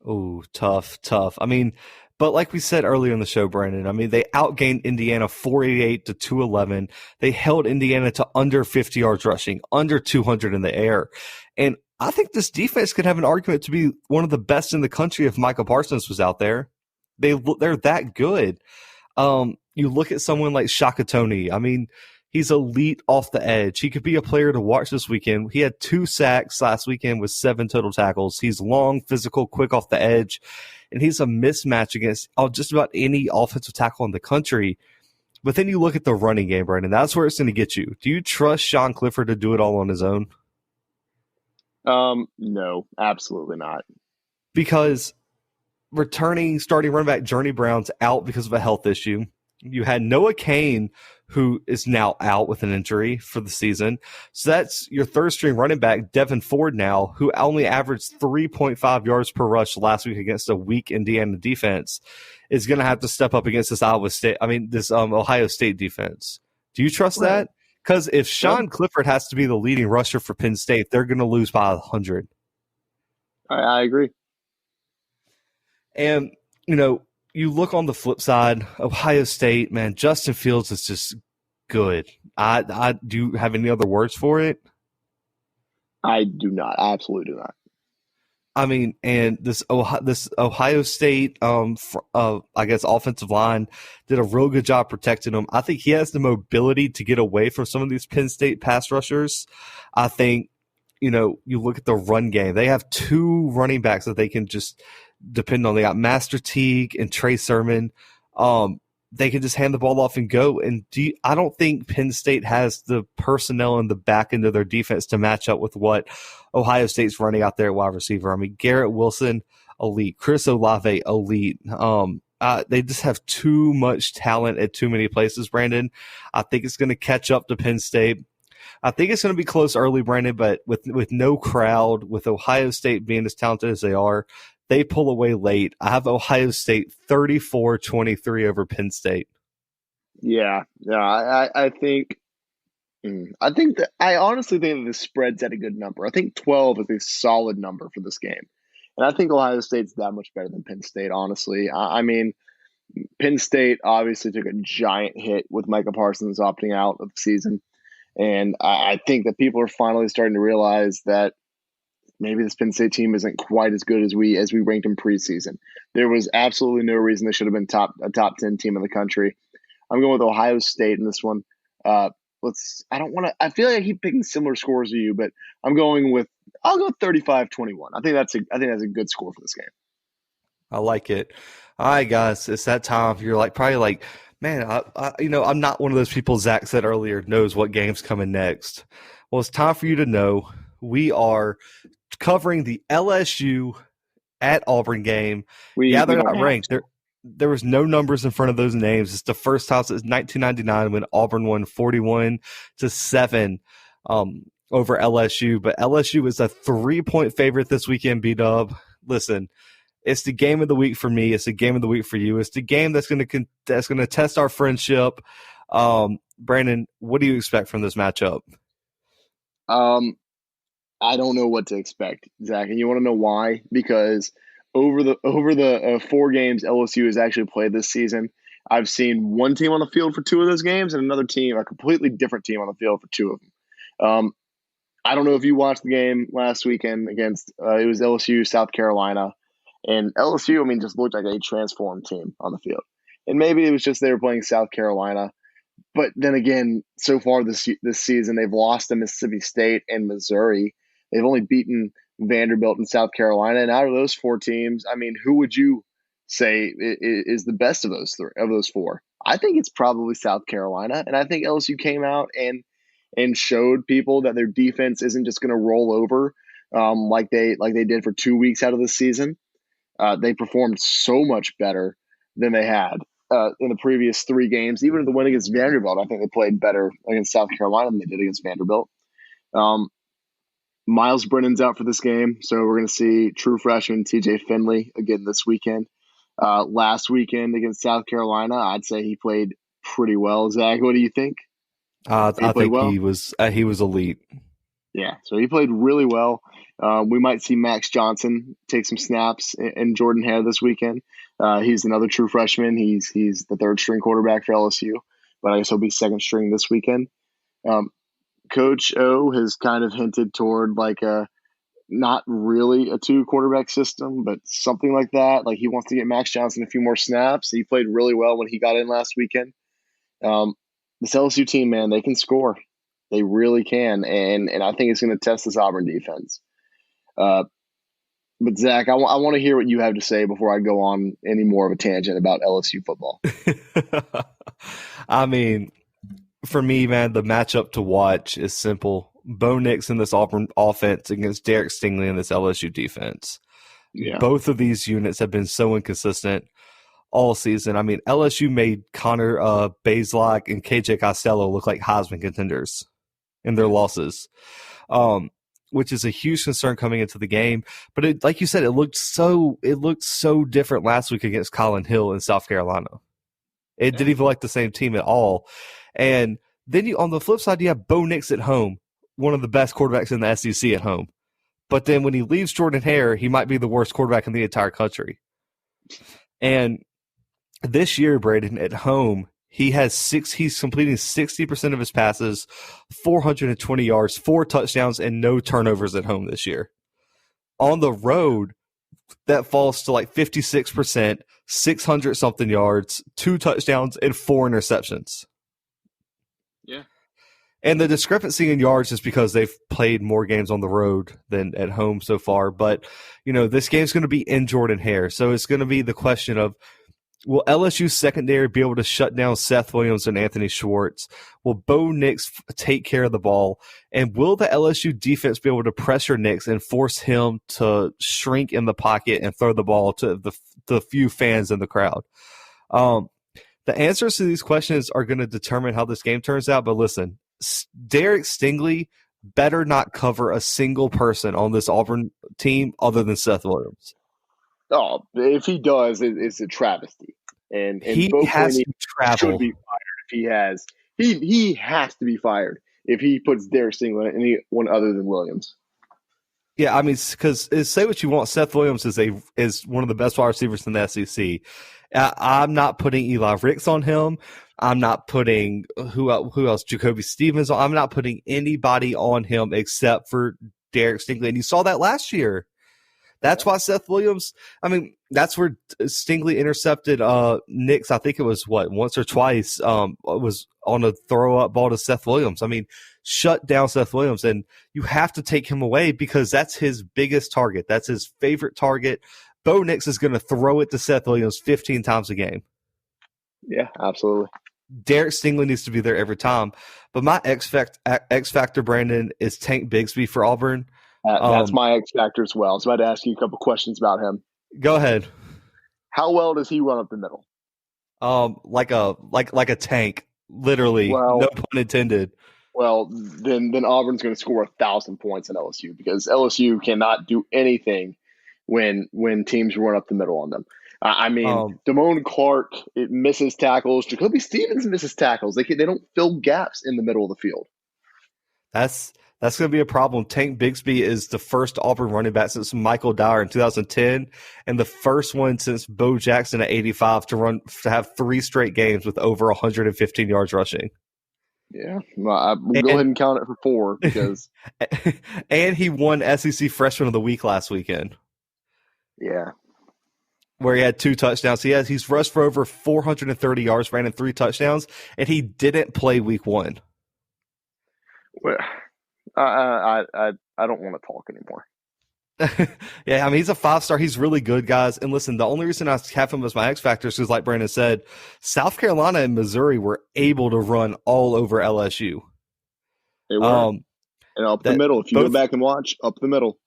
Oh, tough, tough. I mean, but like we said earlier in the show, Brandon, I mean, they outgained Indiana 488 to 211. They held Indiana to under 50 yards rushing, under 200 in the air. And I think this defense could have an argument to be one of the best in the country if Micah Parsons was out there. They're that good. You look at someone like Shaka Toney. I mean, he's elite off the edge. He could be a player to watch this weekend. He had 2 sacks last weekend with 7 total tackles. He's long, physical, quick off the edge, and he's a mismatch against just about any offensive tackle in the country. But then you look at the running game, Brandon. That's where it's going to get you. Do you trust Sean Clifford to do it all on his own? No, absolutely not. Because starting running back Journey Brown's out because of a health issue. You had Noah Kane, who is now out with an injury for the season. So that's your third string running back, Devin Ford now, who only averaged 3.5 yards per rush last week against a weak Indiana defense, is going to have to step up against this Ohio State defense. Do you trust that? Because if Sean Clifford has to be the leading rusher for Penn State, they're going to lose by 100. I agree. And, you look on the flip side, Ohio State, man, Justin Fields is just good. Do you have any other words for it? I do not. I absolutely do not. I mean, and this Ohio State, I guess, offensive line did a real good job protecting him. I think he has the mobility to get away from some of these Penn State pass rushers. I think, you look at the run game. They have 2 running backs that they can just depend on. They got Master Teague and Trey Sermon. They can just hand the ball off and go. And I don't think Penn State has the personnel in the back end of their defense to match up with what Ohio State's running out there at wide receiver. I mean, Garrett Wilson, elite. Chris Olave, elite. They just have too much talent at too many places, Brandon. I think it's going to catch up to Penn State. I think it's going to be close early, Brandon, but with no crowd, with Ohio State being as talented as they are, they pull away late. I have Ohio State 34-23 over Penn State. Yeah. I think I honestly think that the spread's at a good number. I think 12 is a solid number for this game. And I think Ohio State's that much better than Penn State, honestly. I mean, Penn State obviously took a giant hit with Micah Parsons opting out of the season. And I think that people are finally starting to realize that maybe this Penn State team isn't quite as good as we ranked in preseason. There was absolutely no reason they should have been a top 10 team in the country. I'm going with Ohio State in this one. I feel like I keep picking similar scores to you, but I'll go 35-21. I think that's a good score for this game. I like it. All right, guys, it's that time. You're probably like, man, I'm not one of those people Zach said earlier knows what game's coming next. Well, it's time for you to know. We are covering the LSU at Auburn game. They're not ranked. There was no numbers in front of those names. It's the first time since 1999 when Auburn won 41-7 over LSU. But LSU is a 3-point favorite this weekend, B-Dub. Listen, it's the game of the week for me. It's the game of the week for you. It's the game that's going to test our friendship. Brandon, what do you expect from this matchup? I don't know what to expect, Zach, and you want to know why? Because over the 4 games LSU has actually played this season, I've seen one team on the field for 2 of those games and another team, a completely different team, on the field for 2 of them. I don't know if you watched the game last weekend against it was LSU South Carolina, and LSU, I mean, just looked like a transformed team on the field. And maybe it was just they were playing South Carolina. But then again, so far this season, they've lost to Mississippi State and Missouri. They've only beaten Vanderbilt and South Carolina. And out of those 4 teams, I mean, who would you say is the best of those 4? I think it's probably South Carolina. And I think LSU came out and showed people that their defense isn't just going to roll over like they did for 2 weeks out of the season. They performed so much better than they had in the previous 3 games. Even in the win against Vanderbilt, I think they played better against South Carolina than they did against Vanderbilt. Miles Brennan's out for this game, so we're going to see true freshman TJ Finley again this weekend. Last weekend against South Carolina, I'd say he played pretty well. Zach, what do you think? I think he was elite. Yeah, so he played really well. We might see Max Johnson take some snaps in Jordan Hare this weekend. He's another true freshman. He's the third string quarterback for LSU, but I guess he'll be second string this weekend. Coach O has kind of hinted toward like a not really a two quarterback system, but something like that. Like he wants to get Max Johnson a few more snaps. He played really well when he got in last weekend. This LSU team, man, they can score. They really can, and I think it's going to test this Auburn defense. But Zach, I want to hear what you have to say before I go on any more of a tangent about LSU football. I mean, for me, man, the matchup to watch is simple. Bo Nix in this Auburn offense against Derek Stingley in this LSU defense. Yeah. Both of these units have been so inconsistent all season. I mean, LSU made Connor Bazelak and KJ Costello look like Heisman contenders in their losses, which is a huge concern coming into the game. But it, like you said, it looked so different last week against Colin Hill in South Carolina. It didn't even like the same team at all. And then on the flip side, you have Bo Nix at home, one of the best quarterbacks in the SEC at home. But then when he leaves Jordan Hare, he might be the worst quarterback in the entire country. And this year, Braden, at home, he's completing 60% of his passes, 420 yards, 4 touchdowns, and no turnovers at home this year. On the road, that falls to like 56%, 600-something yards, 2 touchdowns, and 4 interceptions. Yeah. And the discrepancy in yards is because they've played more games on the road than at home so far. But, this game's going to be in Jordan Hare. So it's going to be the question of, will LSU's secondary be able to shut down Seth Williams and Anthony Schwartz? Will Bo Nix take care of the ball? And will the LSU defense be able to pressure Nix and force him to shrink in the pocket and throw the ball to the few fans in the crowd? The answers to these questions are going to determine how this game turns out. But listen, Derek Stingley better not cover a single person on this Auburn team other than Seth Williams. Oh, if he does, it's a travesty. And he Bo has to travel. Should be fired if he has. He has to be fired if he puts Derek Stingley and anyone other than Williams. Yeah, I mean, because say what you want, Seth Williams is one of the best wide receivers in the SEC. I'm not putting Eli Ricks on him. I'm not putting who else? Jacoby Stevens. I'm not putting anybody on him except for Derek Stingley, and you saw that last year. That's why Seth Williams. I mean, that's where Stingley intercepted Nix. I think it was once or twice. Was on a throw up ball to Seth Williams. I mean, shut down Seth Williams, and you have to take him away because that's his biggest target. That's his favorite target. Bo Nix is going to throw it to Seth Williams 15 times a game. Yeah, absolutely. Derek Stingley needs to be there every time. But my X factor, Brandon, is Tank Bigsby for Auburn. That's my X factor as well. I was about to ask you a couple questions about him. Go ahead. How well does he run up the middle? Like a tank, literally. Well, no pun intended. Well, then Auburn's going to score 1,000 points in LSU because LSU cannot do anything when teams run up the middle on them. I mean, Damone Clark, it misses tackles. Jacoby Stevens misses tackles. They don't fill gaps in the middle of the field. That's going to be a problem. Tank Bigsby is the first Auburn running back since Michael Dyer in 2010, and the first one since Bo Jackson at 85 to have 3 straight games with over 115 yards rushing. Yeah, well, we'll go ahead and count it for 4 because. And he won SEC Freshman of the Week last weekend. Yeah. Where he had 2 touchdowns. He's rushed for over 430 yards, ran in 3 touchdowns, and he didn't play week 1. Well, I don't want to talk anymore. Yeah, I mean, he's a 5-star. He's really good, guys. And listen, the only reason I have him as my X factor is because, like Brandon said, South Carolina and Missouri were able to run all over LSU. They were. And up the middle. If you go back and watch, up the middle.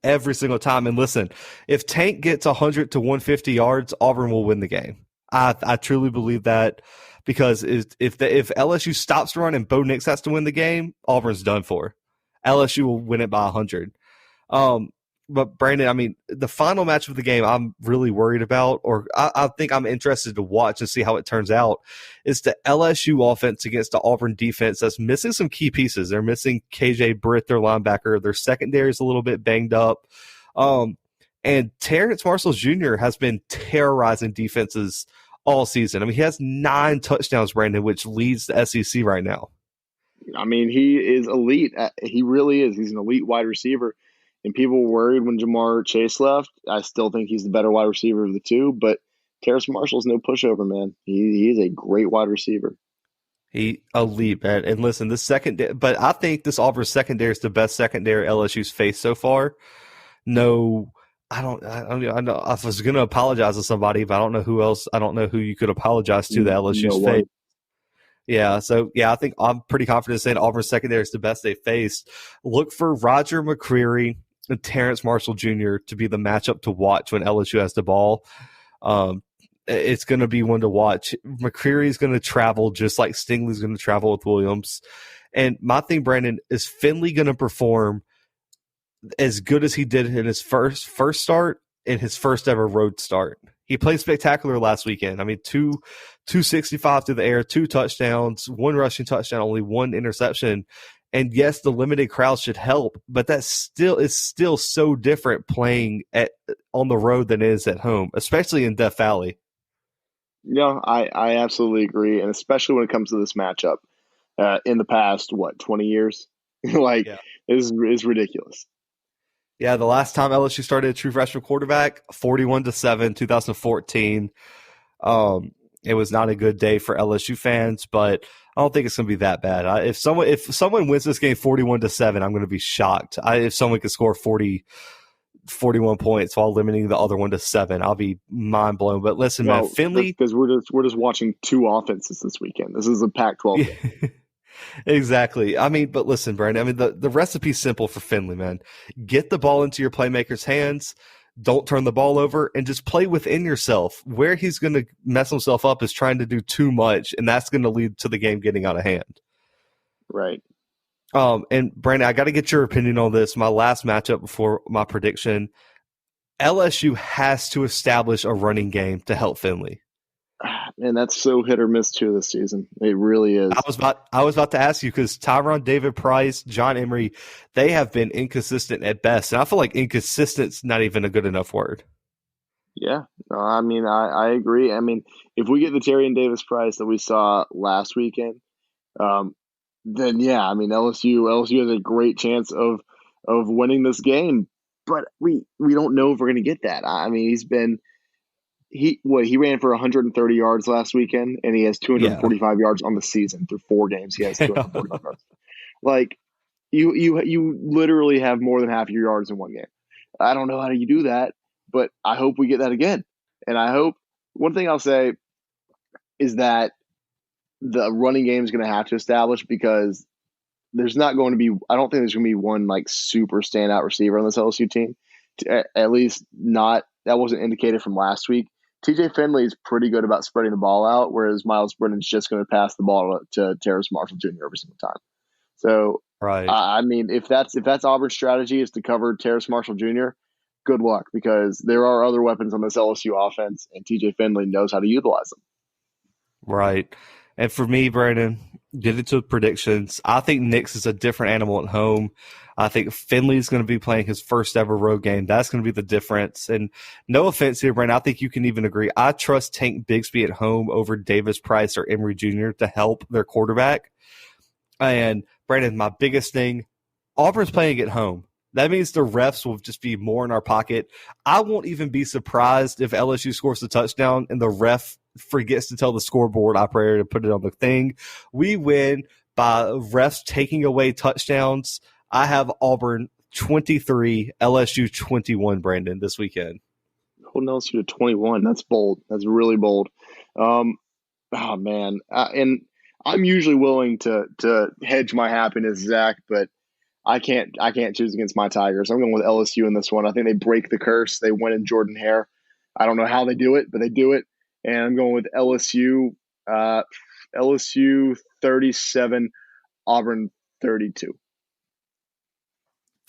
Every single time. And listen, if Tank gets 100 to 150 yards, Auburn will win the game. I truly believe that because if LSU stops running and Bo Nix has to win the game, Auburn's done for. LSU will win it by 100. But Brandon, I mean, the final match of the game I'm really worried about, or I think I'm interested to watch and see how it turns out, is the LSU offense against the Auburn defense that's missing some key pieces. They're missing KJ Britt, their linebacker. Their secondary is a little bit banged up. And Terrence Marshall Jr. has been terrorizing defenses all season. I mean, he has 9 touchdowns, Brandon, which leads the SEC right now. I mean, he is elite. He really is. He's an elite wide receiver. And people were worried when Jamar Chase left. I still think he's the better wide receiver of the two, but Terrace Marshall's no pushover, man. He is a great wide receiver. He elite, man. And listen, but I think this Auburn secondary is the best secondary LSU's faced so far. No, I don't know. I was going to apologize to somebody, but I don't know who else. I don't know who you could apologize to that LSU's faced. Yeah, so I think I'm pretty confident saying Auburn secondary is the best they faced. Look for Roger McCreary and Terrence Marshall Jr. to be the matchup to watch when LSU has the ball. It's going to be one to watch. McCreary's going to travel just like Stingley's going to travel with Williams. And my thing, Brandon, is Finley going to perform as good as he did in his first start in his first ever road start? He played spectacular last weekend. I mean, 265 through the air, 2 touchdowns, 1 rushing touchdown, only 1 interception. And yes, the limited crowd should help, but that still is still so different playing on the road than it is at home, especially in Death Valley. Yeah, I absolutely agree, and especially when it comes to this matchup. In the past, 20 years? Yeah. Is ridiculous. Yeah, the last time LSU started a true freshman quarterback, 41-7, 2014. It was not a good day for LSU fans, but I don't think it's going to be that bad. If someone wins this game 41-7, I'm going to be shocked. If someone could score 41 points while limiting the other one to 7, I'll be mind blown. But listen, man, Finley, because we're just watching 2 offenses this weekend. This is a Pac-12 game. Exactly. I mean, but listen, Brandon, I mean, the recipe's simple for Finley, man. Get the ball into your playmaker's hands. Don't turn the ball over and just play within yourself. Where he's going to mess himself up is trying to do too much, and that's going to lead to the game getting out of hand. Right. And Brandon, I got to get your opinion on this. My last matchup before my prediction. LSU has to establish a running game to help Finley. And that's so hit or miss too this season. It really is. I was about to ask you because Tyron David Price, John Emery, they have been inconsistent at best, and I feel like inconsistent's not even a good enough word. Yeah, I mean, I agree. I mean, if we get the Tyrion Davis Price that we saw last weekend, then yeah, I mean LSU has a great chance of winning this game. But we don't know if we're going to get that. I mean, he ran for 130 yards last weekend, and he has 245 yards on the season through 4 games. He has 245 yards. Like you literally have more than half your yards in one game. I don't know how you do that, but I hope we get that again. And I hope one thing I'll say is that the running game is going to have to establish because there's not going to be. I don't think there's going to be one like super standout receiver on this LSU team. At least not that wasn't indicated from last week. TJ Finley is pretty good about spreading the ball out, whereas Miles Brennan's just going to pass the ball to Terrace Marshall Jr. every single time. So, right. I mean, if that's Auburn's strategy is to cover Terrace Marshall Jr., good luck because there are other weapons on this LSU offense, and TJ Finley knows how to utilize them. Right. And for me, Brandon, get into predictions. I think Nix is a different animal at home. I think Finley's going to be playing his first ever road game. That's going to be the difference. And no offense here, Brandon, I think you can even agree. I trust Tank Bigsby at home over Davis Price or Emery Jr. to help their quarterback. And, Brandon, my biggest thing, Auburn's playing at home. That means the refs will just be more in our pocket. I won't even be surprised if LSU scores a touchdown and the ref forgets to tell the scoreboard operator to put it on the thing. We win by refs taking away touchdowns. I have Auburn 23, LSU 21, Brandon, this weekend. Holding LSU to 21. That's bold. That's really bold. Oh, man. And I'm usually willing to hedge my happiness, Zach, but I can't choose against my Tigers. I'm going with LSU in this one. I think they break the curse. They win in Jordan Hare. I don't know how they do it, but they do it. And I'm going with LSU. LSU 37, Auburn 32.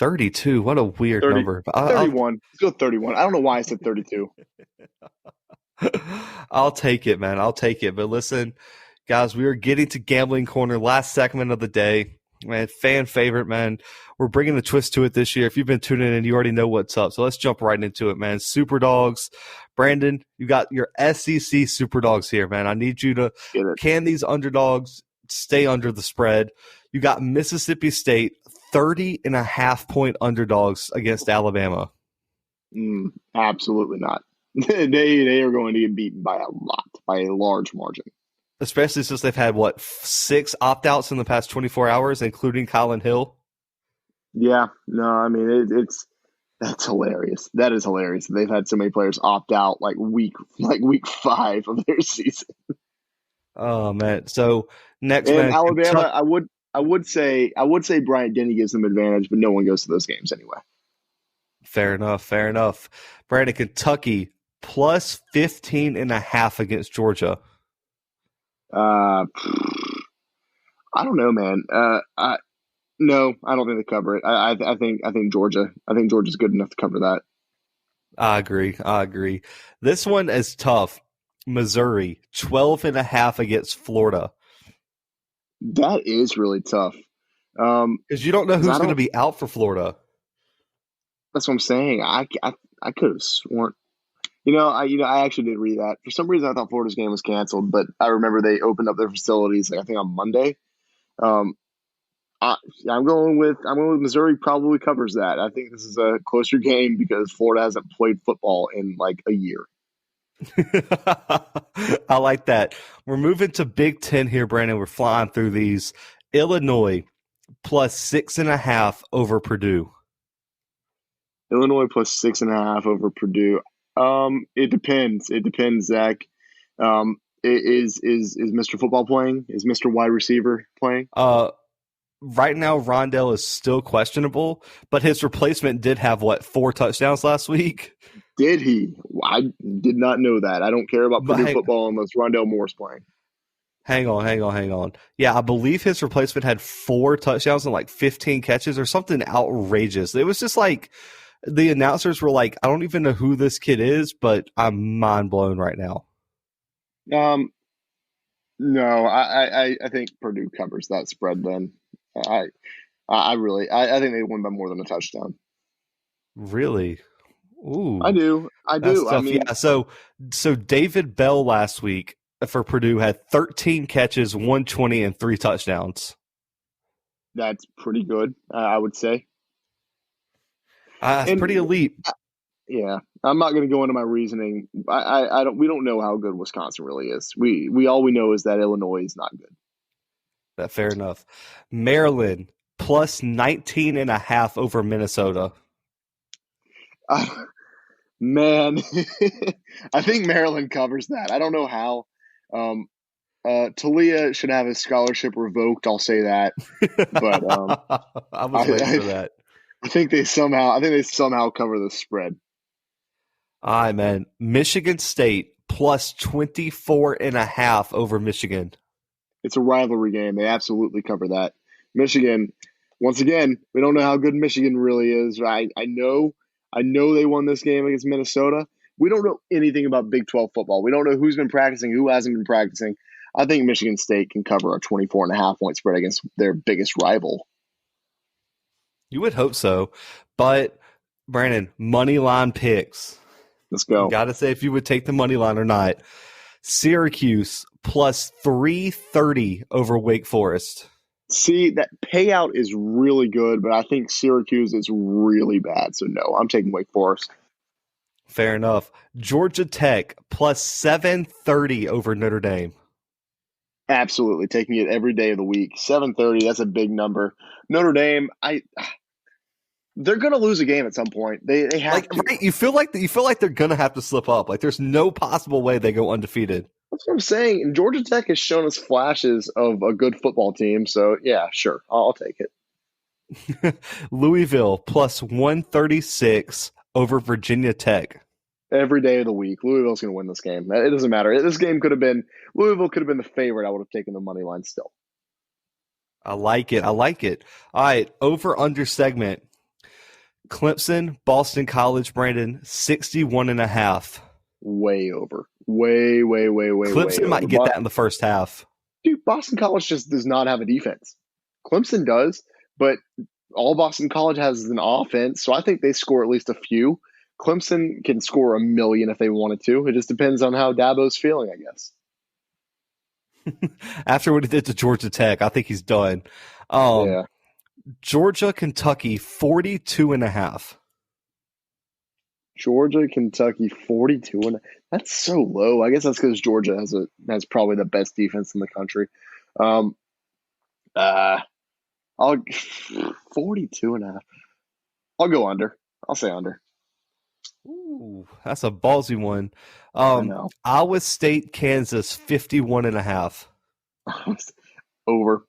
32. What a weird 30, number. 31. Let's go 31. I don't know why I said 32. I'll take it, man. I'll take it. But listen, guys, we are getting to Gambling Corner, last segment of the day. Man, fan favorite, man. We're bringing a twist to it this year. If you've been tuning in, you already know what's up. So let's jump right into it, man. Super Dogs. Brandon, you got your SEC Super Dogs here, man. I need you to can these underdogs stay under the spread. You got Mississippi State, 30.5-point underdogs against Alabama. Absolutely not. They are going to get beaten by a large margin. Especially since they've had, 6 opt-outs in the past 24 hours, including Colin Hill? Yeah. No, I mean, that's hilarious. That is hilarious. They've had so many players opt out week 5 of their season. Oh, man. So, next, and man. Alabama, I would say Bryant Denny gives them advantage, but no one goes to those games anyway. Fair enough. Brandon, Kentucky, plus 15.5 against Georgia. I don't know, man. No, I don't think they cover it. I think Georgia. I think Georgia's good enough to cover that. I agree. This one is tough. Missouri, 12.5 against Florida. That is really tough. Because you don't know who's going to be out for Florida. That's what I'm saying. I could have sworn. I actually did read that. For some reason, I thought Florida's game was canceled, but I remember they opened up their facilities, I think on Monday. I'm going with Missouri. Probably covers that. I think this is a closer game because Florida hasn't played football in a year. I like that. We're moving to Big Ten here, Brandon. We're flying through these. Illinois plus 6.5 over Purdue. Illinois plus 6.5 over Purdue. It depends. Zach. Is Mr. Football playing? Is Mr. Wide Receiver playing? Right now, Rondell is still questionable, but his replacement did have 4 touchdowns last week? Did he? I did not know that. I don't care about Purdue football unless Rondell Moore's playing. Hang on. Yeah, I believe his replacement had 4 touchdowns and 15 catches or something outrageous. It was just the announcers were I don't even know who this kid is, but I'm mind blown right now. No, I think Purdue covers that spread. Then I think they win by more than a touchdown. Really? Ooh, I do. I mean, yeah. So David Bell last week for Purdue had 13 catches, 120, and 3 touchdowns. That's pretty good, I would say. It's pretty elite. Yeah, I'm not going to go into my reasoning. We don't know how good Wisconsin really is. We all we know is that Illinois is not good. Fair enough. Maryland plus 19.5 over Minnesota. Man, I think Maryland covers that. I don't know how. Talia should have his scholarship revoked. I'll say that. But I was waiting for that. I think they somehow cover the spread. All right, man. Michigan State plus 24.5 over Michigan. It's a rivalry game. They absolutely cover that. Michigan, once again, we don't know how good Michigan really is. I know they won this game against Minnesota. We don't know anything about Big 12 football. We don't know who's been practicing, who hasn't been practicing. I think Michigan State can cover a 24.5-point spread against their biggest rival. You would hope so. But, Brandon, money line picks. Let's go. Got to say if you would take the money line or not. Syracuse plus 330 over Wake Forest. See, that payout is really good, but I think Syracuse is really bad. So, no, I'm taking Wake Forest. Fair enough. Georgia Tech plus 730 over Notre Dame. Absolutely. Taking it every day of the week. 730, that's a big number. Notre Dame, they're going to lose a game at some point. They have to. Right, you feel like they're going to have to slip up. There's no possible way they go undefeated. That's what I'm saying. And Georgia Tech has shown us flashes of a good football team. So, yeah, sure. I'll take it. Louisville plus 136 over Virginia Tech. Every day of the week, Louisville's going to win this game. It doesn't matter. This game Louisville could have been the favorite. I would have taken the money line still. I like it. All right, over-under segment. Clemson, Boston College, Brandon, 61.5. Way over. Way Clemson over. might get that in the first half. Dude, Boston College just does not have a defense. Clemson does, but all Boston College has is an offense, so I think they score at least a few. Clemson can score 1 million if they wanted to. It just depends on how Dabo's feeling, I guess. After what he did to Georgia Tech, I think he's done. Yeah. Georgia, Kentucky, 42.5. Georgia, Kentucky, 42, and that's so low. I guess that's because Georgia has probably the best defense in the country. I'll 42.5. I'll go under. I'll say under. Ooh, that's a ballsy one. I know. Iowa State, Kansas, 51.5. Over,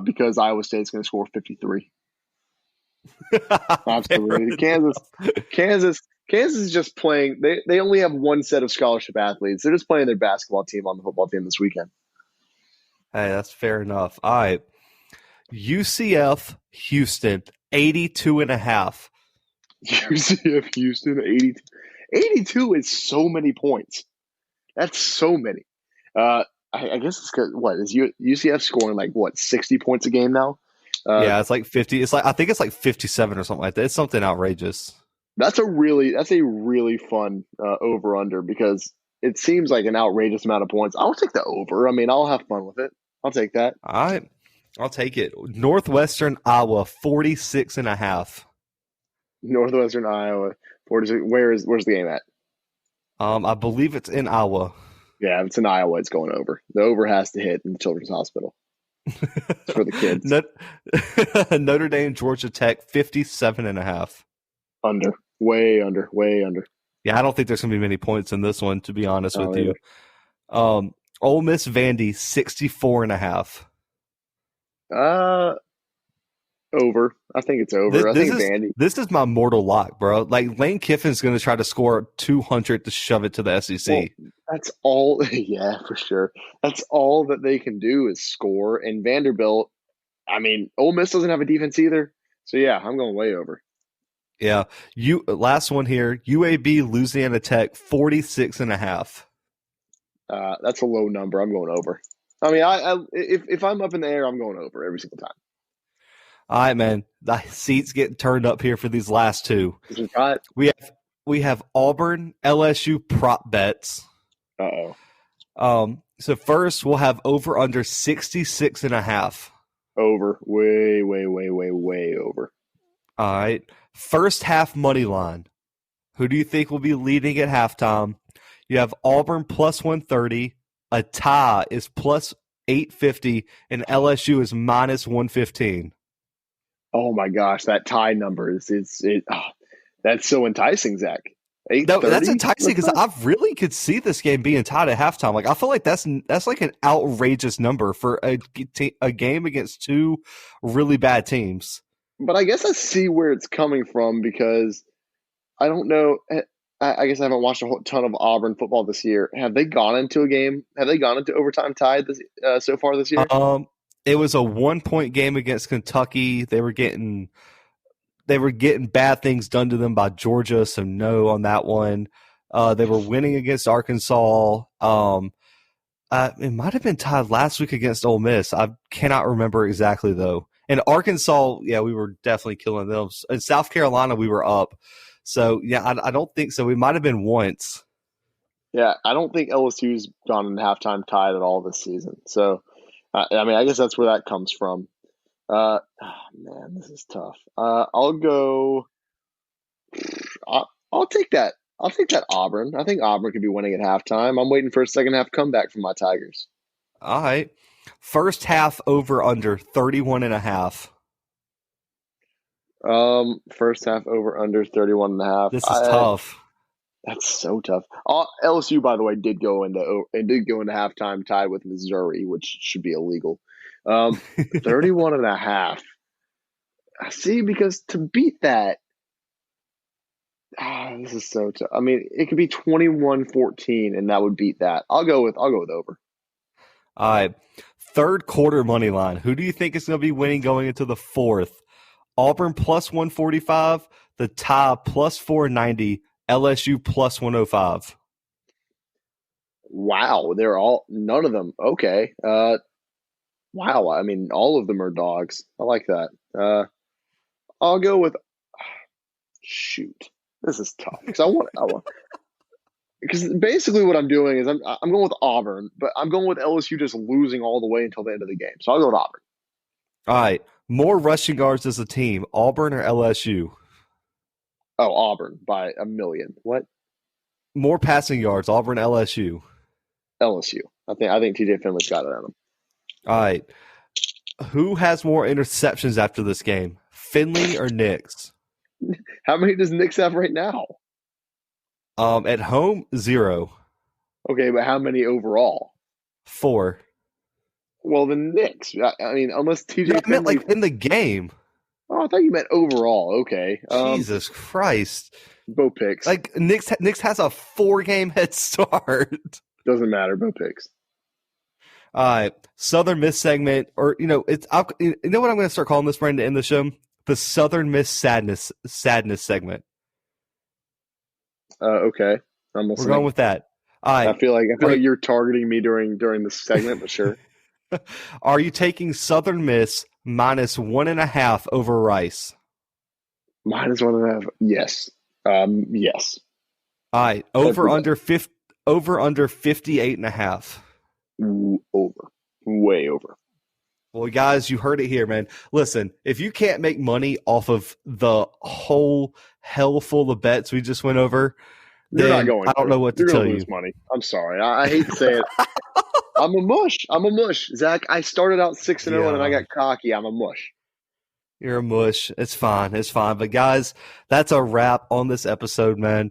because Iowa State's going to score 53. Absolutely. Kansas is just playing. They only have one set of scholarship athletes. They're just playing their basketball team on the football team this weekend. Hey, that's fair enough. All right. UCF, Houston, 82.5. UCF, Houston, 82. 82 is so many points. That's so many. I guess it's because is UCF scoring 60 points a game now? Yeah, it's like 50. I think it's like 57 or something like that. It's something outrageous. That's a really fun over under because it seems like an outrageous amount of points. I'll take the over. I mean, I'll have fun with it. I'll take that. All right, I'll take it. Northwestern Iowa, 46.5. Northwestern Iowa, 46. Where's the game at? I believe it's in Iowa. Yeah, if it's in Iowa, it's going over. The over has to hit in the Children's Hospital. It's for the kids. Notre Dame, Georgia Tech, 57.5. Under. Way under. Yeah, I don't think there's going to be many points in this one, to be honest with you. Ole Miss, Vandy, 64.5. Over. I think it's over. Vandy. This is my mortal lock, bro. Like, Lane Kiffin's going to try to score 200 to shove it to the SEC. Well, that's all. Yeah, for sure. That's all that they can do is score. And Vanderbilt, I mean, Ole Miss doesn't have a defense either. So, yeah, I'm going way over. Yeah. Last one here. UAB, Louisiana Tech, 46.5. That's a low number. I'm going over. I mean, if I'm up in the air, I'm going over every single time. All right, man. The seats get turned up here for these last two. We have Auburn, LSU prop bets. So first we'll have over under 66.5. Over. Way over. All right. First half money line. Who do you think will be leading at halftime? You have Auburn plus 130. A tie is plus 850, and LSU is minus 115. Oh my gosh, that tie number that's so enticing, Zach. No, that's enticing because I really could see this game being tied at halftime. Like, I feel like that's like an outrageous number for a game against two really bad teams. But I guess I see where it's coming from because I don't know. I guess I haven't watched a whole ton of Auburn football this year. Have they gone into a game? Have they gone into overtime tied so far this year? It was a 1-point game against Kentucky. They were getting bad things done to them by Georgia, so no on that one. They were winning against Arkansas. It might have been tied last week against Ole Miss. I cannot remember exactly, though. And Arkansas, yeah, we were definitely killing them. In South Carolina, we were up. So, yeah, I don't think so. We might have been once. Yeah, I don't think LSU's gone in halftime tied at all this season. So, I mean, I guess that's where that comes from. Man, this is tough. I'll go. I'll take that. I'll take that Auburn. I think Auburn could be winning at halftime. I'm waiting for a second half comeback from my Tigers. All right. First half over under 31.5. First half over under 31.5. This is tough. That's so tough. LSU, by the way, did go into halftime tied with Missouri, which should be illegal. 31.5. See, because to beat that, this is so tough. I mean, it could be 21-14, and that would beat that. I'll go with over. All right. Third quarter money line. Who do you think is going to be winning going into the fourth? Auburn plus 145, the tie plus 490, LSU plus 105. Wow, none of them. Okay. Wow. I mean, all of them are dogs. I like that. I'll go with. Shoot, this is tough because I want because basically what I'm doing is I'm going with Auburn, but I'm going with LSU just losing all the way until the end of the game. So I'll go with Auburn. All right. More rushing yards as a team, Auburn or LSU? Oh, Auburn by a million. What? More passing yards, Auburn, LSU. LSU. I think TJ Finley's got it on him. All right. Who has more interceptions after this game, Finley or Nix? How many does Knicks have right now? At home, 0. Okay, but how many overall? 4. Well, the Knicks. I mean, unless TJ No, I meant Finley. like in the game. Oh, I thought you meant overall. Okay. Jesus Christ. Bo picks. Like Knicks has a 4-game head start. Doesn't matter. Bo picks. All right. Southern Miss segment, or you know what I'm going to start calling this, Brandon, in the show? The Southern Miss sadness segment. Okay. I'm listening. We're going with that. All right. I feel like you're targeting me during this segment, but sure. Are you taking Southern Miss minus 1.5 over Rice? Minus 1.5. Yes. Yes. All right. Over under 58.5. Over. Way over. Well, guys, you heard it here, man. Listen, if you can't make money off of the whole hell full of bets we just went over, you're not going. I don't know what to tell you. Money. I'm sorry. I hate to say it. I'm a mush. Zach, I started out 6-0 and I got cocky. I'm a mush. You're a mush. It's fine. But guys, that's a wrap on this episode, man.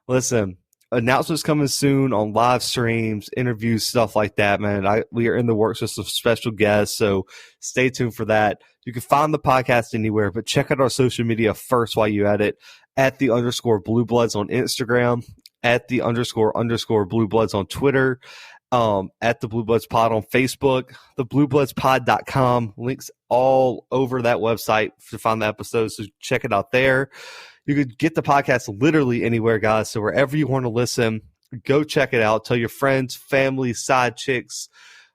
Listen, announcements coming soon on live streams, interviews, stuff like that, man. We are in the works with some special guests, so stay tuned for that. You can find the podcast anywhere, but check out our social media first while you're at it, at the _Bluebloods on Instagram, at the _Bluebloods on Twitter, at the Bluebloods Pod on Facebook, thebluebloodspod.com. Links all over that website to find the episodes, so check it out there. You could get the podcast literally anywhere, guys. So wherever you want to listen, go check it out. Tell your friends, family, side chicks,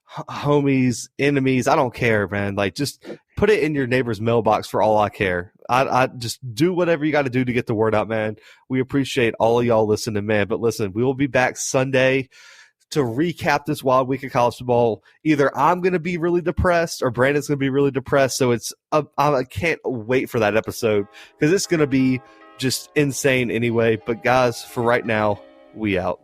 homies, enemies. I don't care, man. Like, just put it in your neighbor's mailbox for all I care. I just do whatever you got to do to get the word out, man. We appreciate all of y'all listening, man. But listen, we will be back Sunday to recap this wild week of college football. Either I'm going to be really depressed or Brandon's going to be really depressed. So I can't wait for that episode because it's going to be just insane anyway. But guys, for right now, we out.